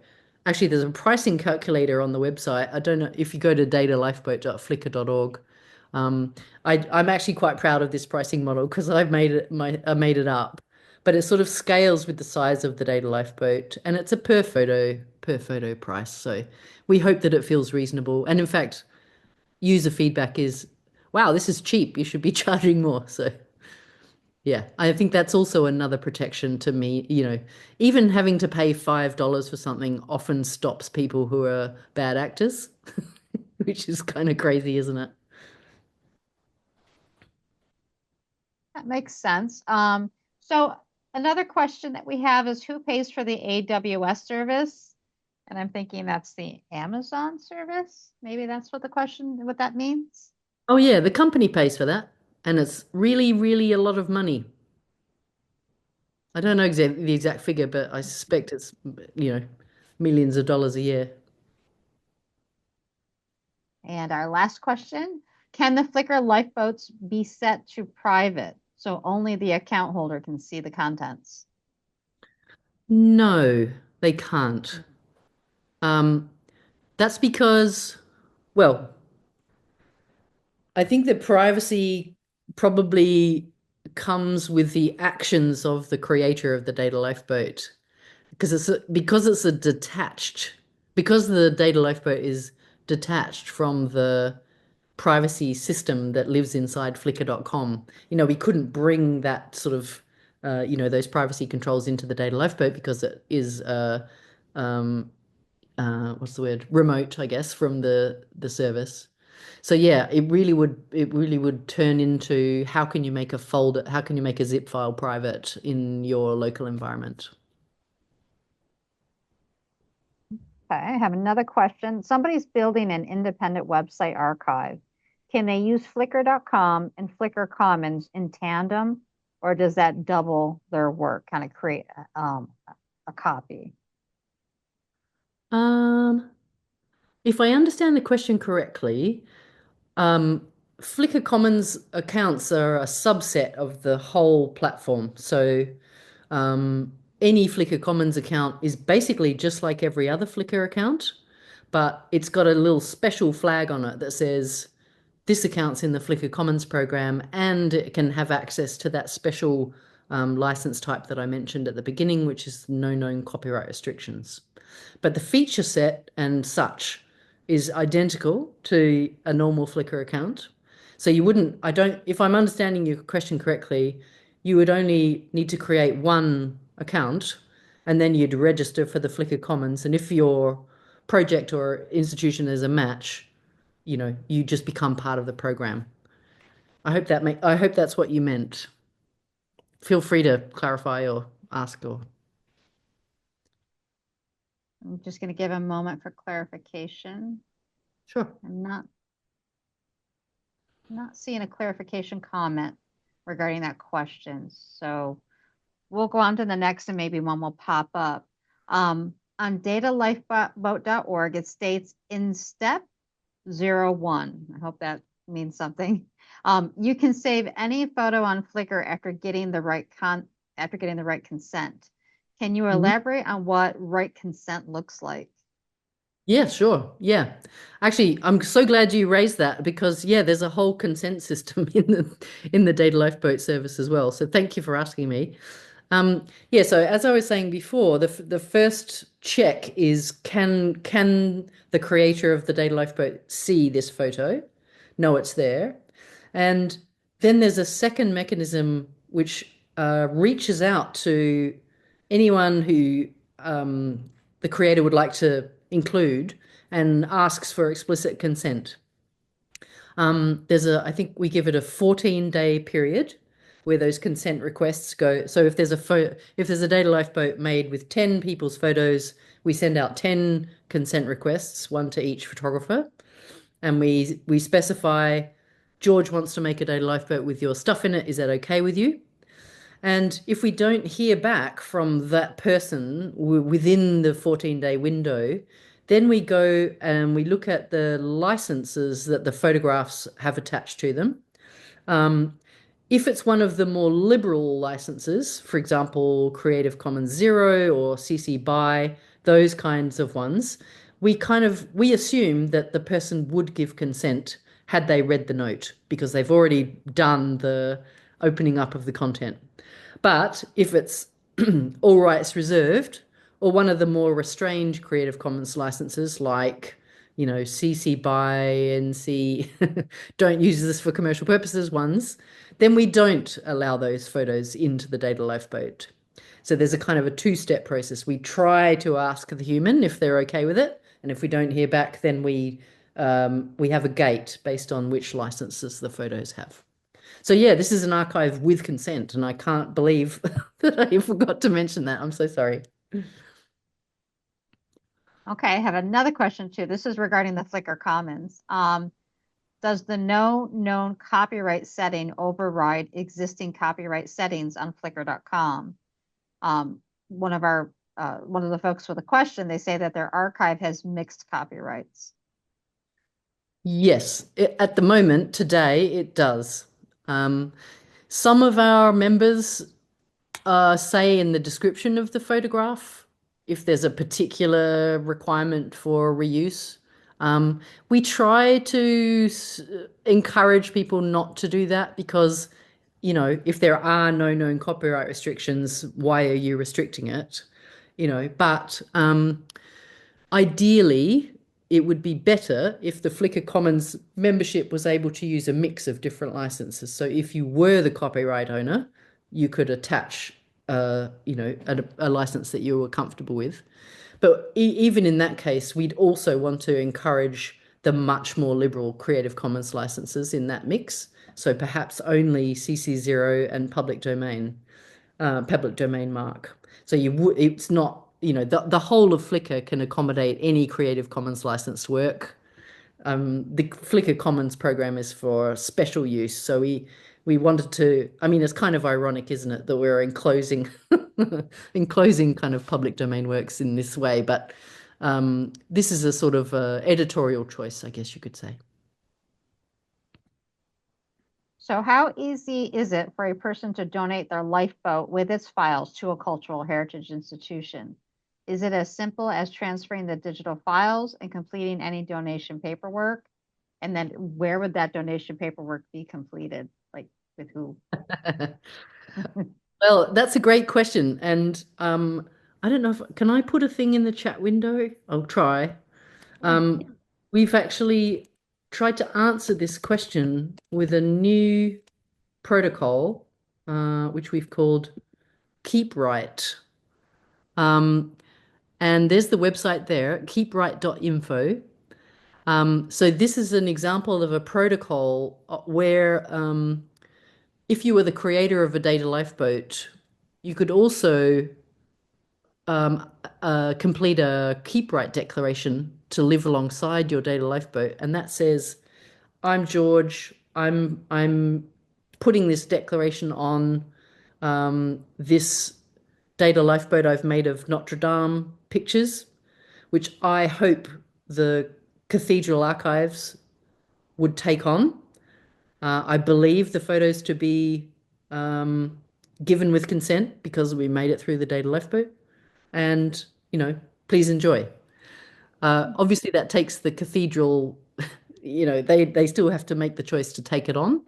Actually, there's a pricing calculator on the website. I don't know if you go to datalifeboat.flickr.org. I'm actually quite proud of this pricing model because I made it up. But it sort of scales with the size of the data lifeboat, and it's a per photo price. So we hope that it feels reasonable. And in fact, user feedback is, wow, this is cheap. You should be charging more. So yeah, I think that's also another protection to me. Even having to pay $5 for something often stops people who are bad actors, which is kind of crazy, isn't it? That makes sense. So Another question that we have is who pays for the AWS service? And I'm thinking that's the Amazon service. Maybe that's what what that means. Oh yeah, the company pays for that, and it's really, really a lot of money. I don't know the exact figure, but I suspect it's, millions of dollars a year. And our last question, can the Flickr lifeboats be set to private so only the account holder can see the contents? No, they can't. Um, that's because, well, I think that privacy probably comes with the actions of the creator of the data lifeboat because it's a detached because the data lifeboat is detached from the privacy system that lives inside flickr.com. We couldn't bring that sort of those privacy controls into the data lifeboat because it is um, what's the word? Remote, I guess, from the service. So yeah, it really would turn into how can you make a folder, how can you make a zip file private in your local environment? Okay, I have another question. Somebody's building an independent website archive. Can they use Flickr.com and Flickr Commons in tandem, or does that double their work, kind of create a copy? Um, if I understand the question correctly, Um, Flickr Commons accounts are a subset of the whole platform. So any Flickr Commons account is basically just like every other Flickr account, but it's got a little special flag on it that says this account's in the Flickr Commons program and it can have access to that special license type that I mentioned at the beginning, which is no known copyright restrictions. But the feature set and such is identical to a normal Flickr account. So you wouldn't, I don't, if I'm understanding your question correctly, you would only need to create one account and then you'd register for the Flickr Commons. And if your project or institution is a match, you just become part of the program. I hope that's what you meant. Feel free to clarify or ask or I'm just going to give a moment for clarification. sure. I'm not seeing a clarification comment regarding that question. So we'll go on to the next and maybe one will pop up. On datalifeboat.org, it states in step 01. I hope that means something. You can save any photo on Flickr after getting the right consent. Can you elaborate on what right consent looks like? Yeah, sure. Yeah. Actually, I'm so glad you raised that because yeah, there's a whole consent system in the Data Lifeboat service as well. So thank you for asking me. Yeah, so as I was saying before, the first check is can the creator of the Data Lifeboat see this photo? Know it's there. And then there's a second mechanism which reaches out to anyone who the creator would like to include and asks for explicit consent. I think we give it a 14-day period where those consent requests go. So if there's a data lifeboat made with 10 people's photos, we send out 10 consent requests, one to each photographer, and we specify George wants to make a data lifeboat with your stuff in it. Is that okay with you? And if we don't hear back from that person within the 14-day window, then we go and we look at the licenses that the photographs have attached to them. If it's one of the more liberal licenses, for example, Creative Commons Zero or CC BY, those kinds of ones, we assume that the person would give consent had they read the note because they've already done the opening up of the content. But if it's all rights reserved or one of the more restrained Creative Commons licenses like CC BY, NC, don't use this for commercial purposes ones, then we don't allow those photos into the data lifeboat. So there's a kind of a two-step process. We try to ask the human if they're okay with it, and if we don't hear back, then we have a gate based on which licenses the photos have. So yeah, this is an archive with consent, and I can't believe that I forgot to mention that. I'm so sorry. Okay, I have another question too. This is regarding the Flickr Commons. Does the no known copyright setting override existing copyright settings on Flickr.com? One of the folks with a question, they say that their archive has mixed copyrights. Yes, at the moment, today, it does. Some of our members say in the description of the photograph if there's a particular requirement for reuse. We try to encourage people not to do that because, if there are no known copyright restrictions, why are you restricting it? But ideally, it would be better if the Flickr Commons membership was able to use a mix of different licenses. So if you were the copyright owner, you could attach, a license that you were comfortable with. But even in that case, we'd also want to encourage the much more liberal Creative Commons licenses in that mix. So perhaps only CC0 and public domain mark. So it's not, the whole of Flickr can accommodate any Creative Commons licensed work. The Flickr Commons program is for special use. So we wanted to, I mean, it's kind of ironic, isn't it, that we're enclosing enclosing kind of public domain works in this way, but this is a sort of editorial choice, I guess you could say. So how easy is it for a person to donate their lifeboat with its files to a cultural heritage institution? Is it as simple as transferring the digital files and completing any donation paperwork? And then where would that donation paperwork be completed? Like with who? Well, that's a great question. And I don't know can I put a thing in the chat window? I'll try. We've actually tried to answer this question with a new protocol, which we've called KeepWrite. And there's the website there, keepwrite.info. So this is an example of a protocol where if you were the creator of a data lifeboat, you could also complete a KeepWrite declaration to live alongside your data lifeboat, and that says, "I'm George. I'm putting this declaration on this data lifeboat I've made of Notre Dame pictures, which I hope the cathedral archives would take on. I believe the photos to be given with consent because we made it through the data lifeboat. And, please enjoy." Obviously, that takes the cathedral, they still have to make the choice to take it on.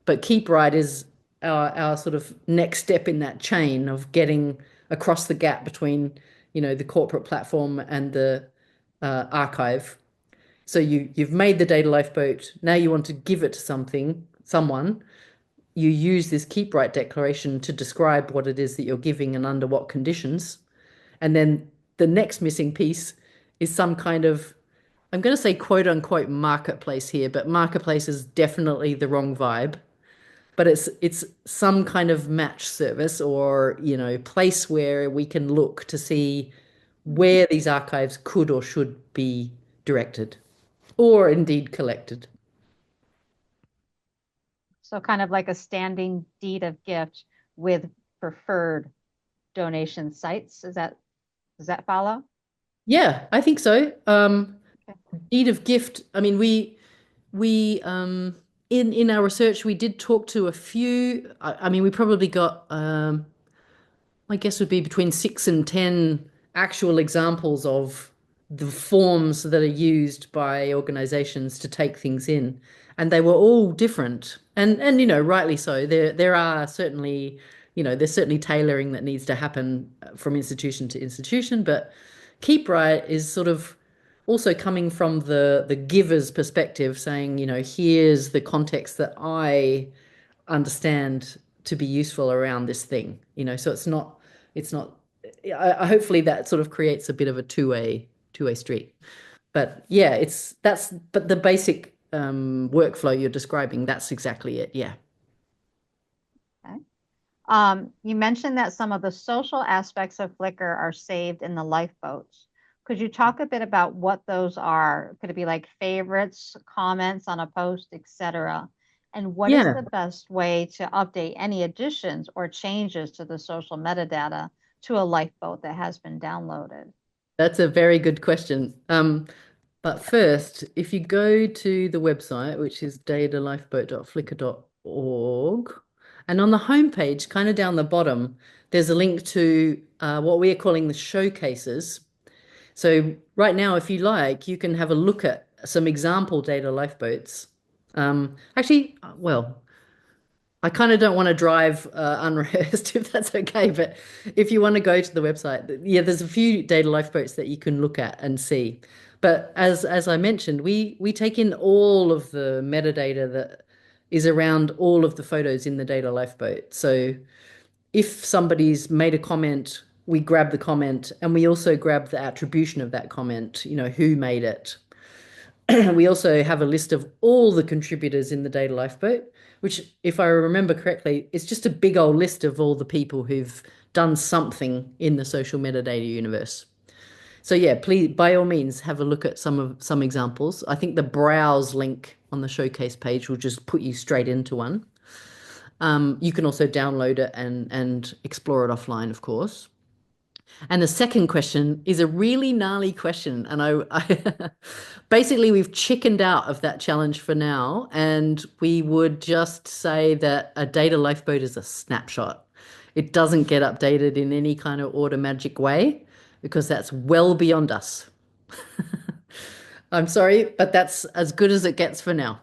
But KeepWrite is our sort of next step in that chain of getting across the gap between, the corporate platform and the archive. So you've made the data lifeboat. Now you want to give it to someone. You use this KeepWrite declaration to describe what it is that you're giving and under what conditions. And then the next missing piece is some kind of, I'm going to say quote unquote marketplace here, but marketplace is definitely the wrong vibe. But it's some kind of match service or, place where we can look to see where these archives could or should be directed or indeed collected. So kind of like a standing deed of gift with preferred donation sites. Does that follow? Yeah, I think so. Okay. Deed of gift. I mean, we in our research we did talk to a few. I mean, we probably got I guess would be between 6 and 10 actual examples of the forms that are used by organizations to take things in, and they were all different. And rightly so. There are certainly, there's certainly tailoring that needs to happen from institution to institution, but KeepWrite is sort of also coming from the giver's perspective, saying, here's the context that I understand to be useful around this thing. So it's not hopefully that sort of creates a bit of a two-way street. But yeah, but the basic workflow you're describing, that's exactly it. Yeah. You mentioned that some of the social aspects of Flickr are saved in the lifeboats. Could you talk a bit about what those are? Could it be like favorites, comments on a post, etc.? And what is Yeah, the best way to update any additions or changes to the social metadata to a lifeboat that has been downloaded? that's a very good question. But first, if you go to the website, which is datalifeboat.flickr.org, and on the homepage, kind of down the bottom, there's a link to what we are calling the showcases. So right now, if you like, you can have a look at some example data lifeboats. Actually, well, I kind of don't want to drive unrehearsed if that's okay, but if you want to go to the website, yeah, there's a few data lifeboats that you can look at and see. But as I mentioned, we take in all of the metadata that is around all of the photos in the data lifeboat. So if somebody's made a comment, we grab the comment and we also grab the attribution of that comment, who made it. We also have a list of all the contributors in the data lifeboat, which, if I remember correctly, is just a big old list of all the people who've done something in the social metadata universe. So yeah, please, by all means, have a look at some examples. I think the browse link on the showcase page will just put you straight into one. You can also download it and explore it offline, of course. And the second question is a really gnarly question. And I basically we've chickened out of that challenge for now. And we would just say that a data lifeboat is a snapshot. It doesn't get updated in any kind of order magic way because that's well beyond us. I'm sorry, but that's as good as it gets for now.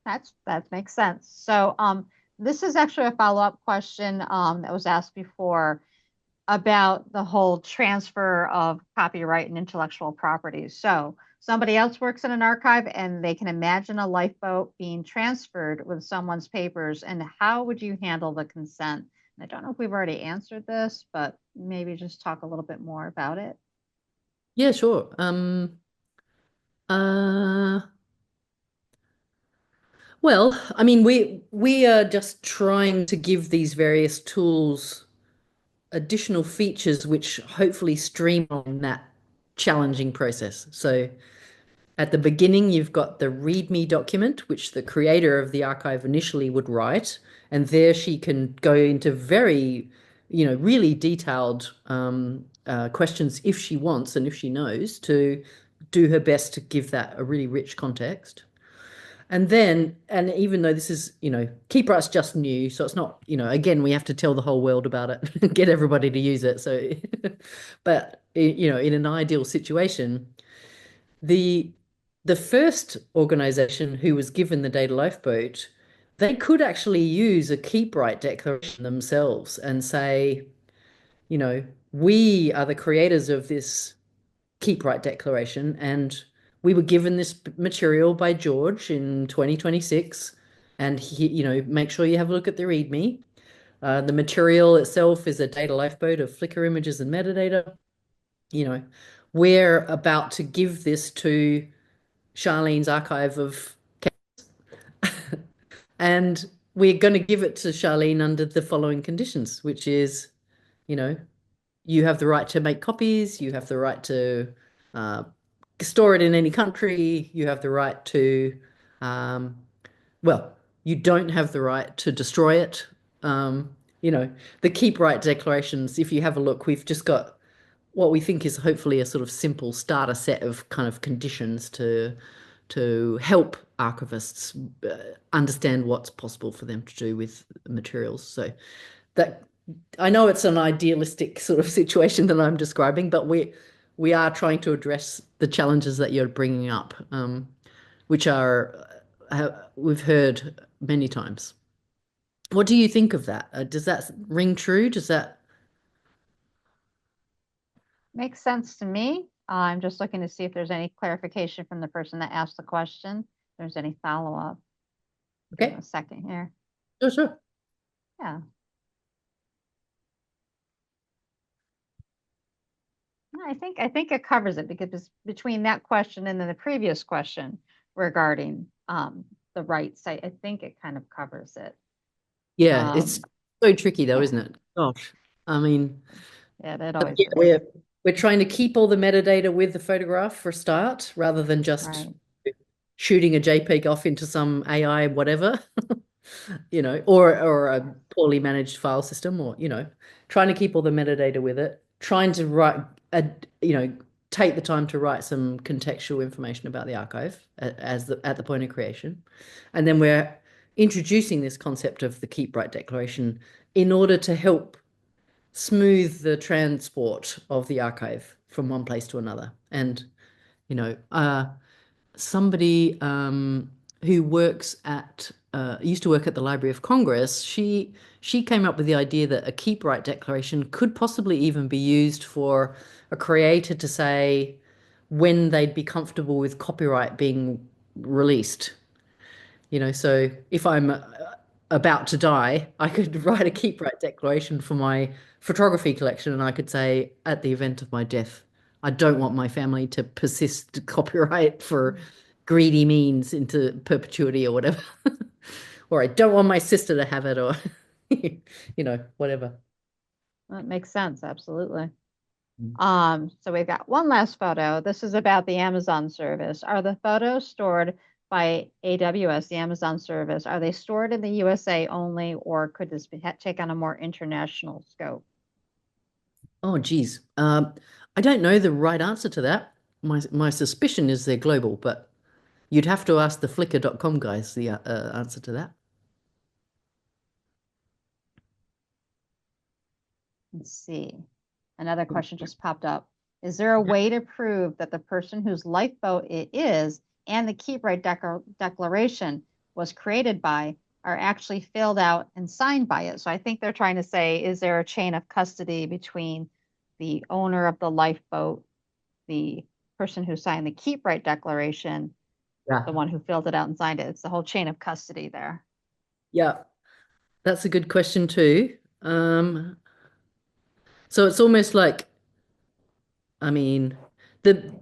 That makes sense. So this is actually a follow-up question that was asked before about the whole transfer of copyright and intellectual property. So somebody else works in an archive and they can imagine a lifeboat being transferred with someone's papers. And how would you handle the consent? And I don't know if we've already answered this, but maybe just talk a little bit more about it. Yeah, sure. Uh, well, I mean, we are just trying to give these various tools additional features which hopefully streamline that challenging process. So at the beginning, you've got the README document, which the creator of the archive initially would write, and there she can go into very, really detailed questions if she wants and if she knows to do her best to give that a really rich context. And then, and even though this is, KeepWright's just new, so it's not, again, we have to tell the whole world about it and get everybody to use it. So, but, in an ideal situation, the the first organization who was given the data lifeboat, they could actually use a KeepWright declaration themselves and say, we are the creators of this KeepWright declaration, and we were given this material by George in 2026, and make sure you have a look at the README. The material itself is a data lifeboat of Flickr images and metadata. We're about to give this to Charlene's archive of and we're going to give it to Charlene under the following conditions, which is, you know, you have the right to make copies, you have the right to store it in any country, you have the right to, um, well, you don't have the right to destroy it. The keep right declarations, if you have a look, we've just got what we think is hopefully a sort of simple starter set of kind of conditions to help archivists understand what's possible for them to do with materials. So that I know it's an idealistic sort of situation that I'm describing, but we are trying to address the challenges that you're bringing up, which are we've heard many times. What do you think of that? Does that ring true? Does that? Makes sense to me. I'm just looking to see if there's any clarification from the person that asked the question. If there's any follow-up. Give Okay. me a second here. Sure. Yeah. I think it covers it because it's between that question and then the previous question regarding the rights, I think it kind of covers it. Yeah, it's so tricky though, yeah. isn't it? Gosh, I mean, Yeah, that but always yeah, is. we're trying to keep all the metadata with the photograph for a start, rather than just Right. shooting a JPEG off into some AI whatever, or a poorly managed file system, or trying to keep all the metadata with it, trying to write a take the time to write some contextual information about the archive at the point of creation, and then we're introducing this concept of the keep right declaration in order to help smooth the transport of the archive from one place to another. And you know, somebody who works at used to work at the Library of Congress, she came up with the idea that a keep right declaration could possibly even be used for a creator to say when they'd be comfortable with copyright being released. So if I'm about to die, I could write a keep right declaration for my photography collection, and I could say, at the event of my death, I don't want my family to persist copyright for greedy means into perpetuity or whatever. Or I don't want my sister to have it, or whatever. That makes sense. Absolutely. Mm. So we've got one last photo. This is about the Amazon service. Are the photos stored by AWS, the Amazon service? Are they stored in the USA only, or could this take on a more international scope? Oh, geez. I don't know the right answer to that. My suspicion is they're global, but you'd have to ask the Flickr.com guys the answer to that. Let's see. Another question just popped up. Is there a way to prove that the person whose lifeboat it is and the keep right declaration was created by are actually filled out and signed by it? So I think they're trying to say, is there a chain of custody between the owner of the lifeboat, the person who signed the keep right declaration, the Yeah. one who filled it out and signed it? It's the whole chain of custody there. Yeah, that's a good question too. So it's almost like, I mean, the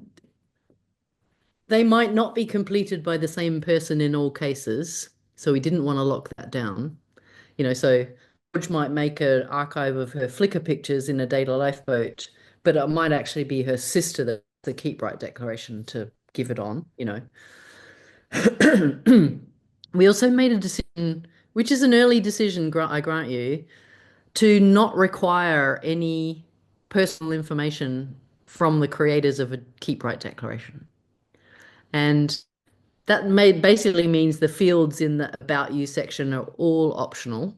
they might not be completed by the same person in all cases. So we didn't want to lock that down. So George might make an archive of her Flickr pictures in a data lifeboat, but it might actually be her sister that the keep right declaration to give it on. We also made a decision, which is an early decision, I grant you, to not require any personal information from the creators of a keep right declaration. And that basically means the fields in the About You section are all optional.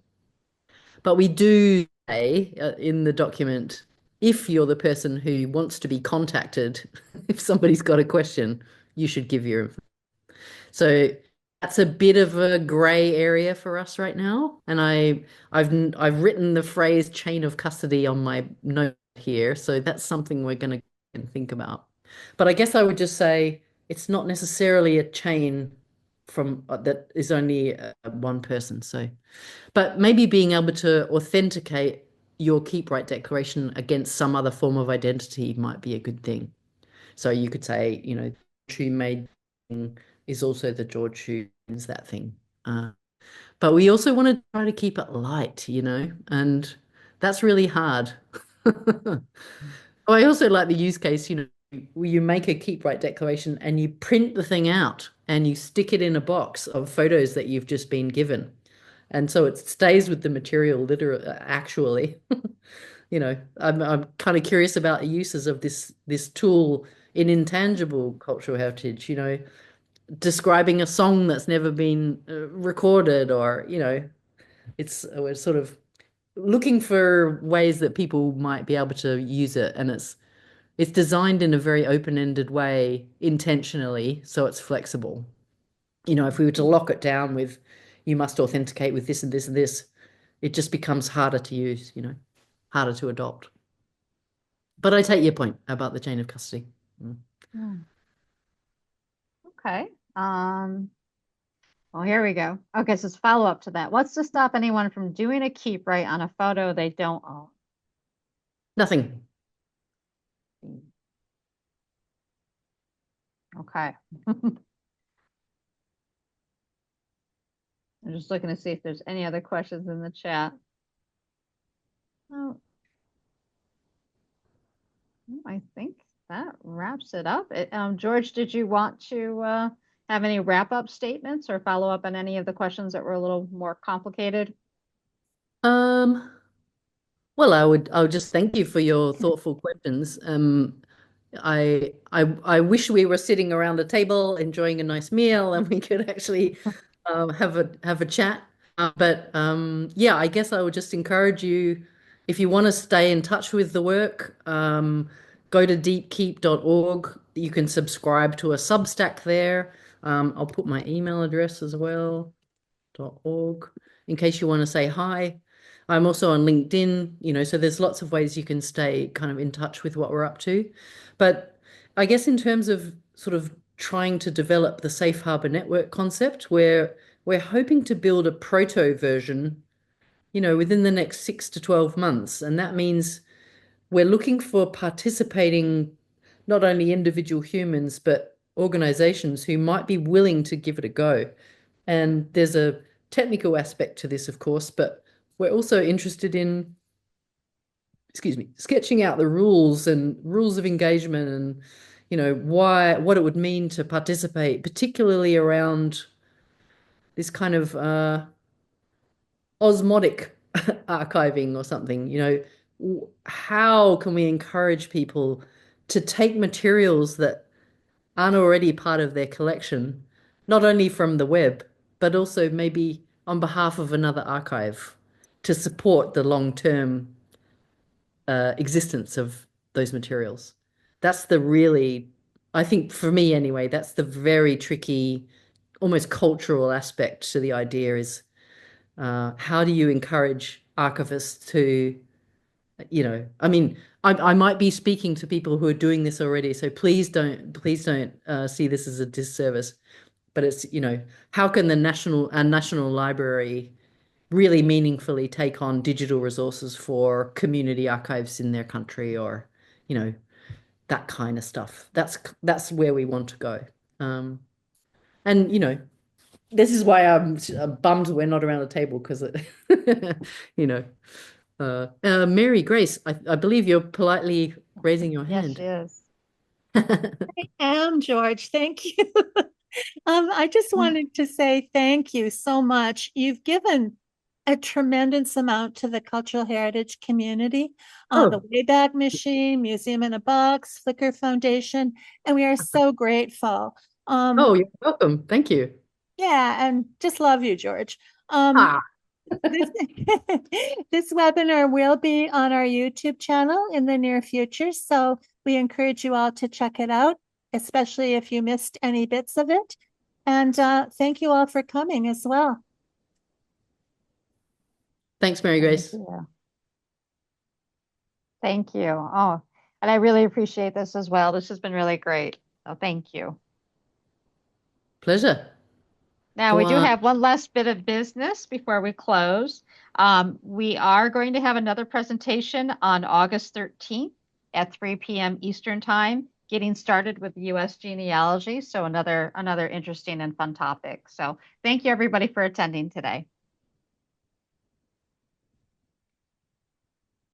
But we do say in the document, if you're the person who wants to be contacted, if somebody's got a question, you should give your information. So that's a bit of a gray area for us right now. And I've written the phrase chain of custody on my note here. So that's something we're going to think about. But I guess I would just say it's not necessarily a chain from that is only one person. So, but maybe being able to authenticate your keep right declaration against some other form of identity might be a good thing. So you could say, who made is also the George who owns that thing. But we also want to try to keep it light, and that's really hard. I also like the use case, where you make a keep right declaration and you print the thing out and you stick it in a box of photos that you've just been given. And so it stays with the material literally, actually. I'm kind of curious about the uses of this tool in intangible cultural heritage, describing a song that's never been recorded, or we're sort of looking for ways that people might be able to use it, and it's designed in a very open-ended way intentionally, so it's flexible. If we were to lock it down with you must authenticate with this and this and this, it just becomes harder to use, harder to adopt. But I take your point about the chain of custody. Yeah. Okay. Well, here we go. Okay, so it's follow up to that. What's to stop anyone from doing a keep right on a photo they don't own? Nothing. Okay. I'm just looking to see if there's any other questions in the chat. Oh, I think that wraps it up. George, did you want to have any wrap-up statements or follow up on any of the questions that were a little more complicated? Well, I would just thank you for your thoughtful questions. I wish we were sitting around a table enjoying a nice meal and we could actually have a chat. Yeah, I guess I would just encourage you, if you want to stay in touch with the work, go to deepkeep.org. You can subscribe to a Substack there. I'll put my email address as well, .org, in case you want to say hi. I'm also on LinkedIn, so there's lots of ways you can stay kind of in touch with what we're up to. But I guess in terms of sort of trying to develop the safe harbor network concept, we're hoping to build a proto version, within the next 6 to 12 months. And that means we're looking for participating, not only individual humans, but organizations who might be willing to give it a go. And there's a technical aspect to this, of course, but we're also interested in, sketching out the rules of engagement and, what it would mean to participate, particularly around this kind of osmotic archiving or something. How can we encourage people to take materials that aren't already part of their collection, not only from the web, but also maybe on behalf of another archive to support the long-term existence of those materials? That's the really, I think for me anyway, that's the very tricky, almost cultural aspect to the idea is how do you encourage archivists to, I mean, I might be speaking to people who are doing this already, so please don't see this as a disservice. But it's, how can the National Library really meaningfully take on digital resources for community archives in their country, or, that kind of stuff. That's where we want to go. And, this is why I'm bummed we're not around the table, because you know, Mary Grace, I believe you're politely raising your Yes, hand. she is. I am, George. Thank you. I just wanted to say thank you so much. You've given a tremendous amount to the cultural heritage community, the Oh, Wayback Machine, Museum in a Box, Flickr Foundation, and we are so grateful. oh, you're welcome. Thank you. Yeah, and just love you, George. Ah, This, this webinar will be on our YouTube channel in the near future, so we encourage you all to check it out, especially if you missed any bits of it. And thank you all for coming as well. thanks, Mary Grace. Thank you. Thank you. Oh, and I really appreciate this as well. This has been really great. So thank you. Pleasure. Now, Go we do on. have one last bit of business before we close. We are going to have another presentation on August 13th at 3 p.m. Eastern Time, getting started with U.S. genealogy. So another interesting and fun topic. So thank you, everybody, for attending today.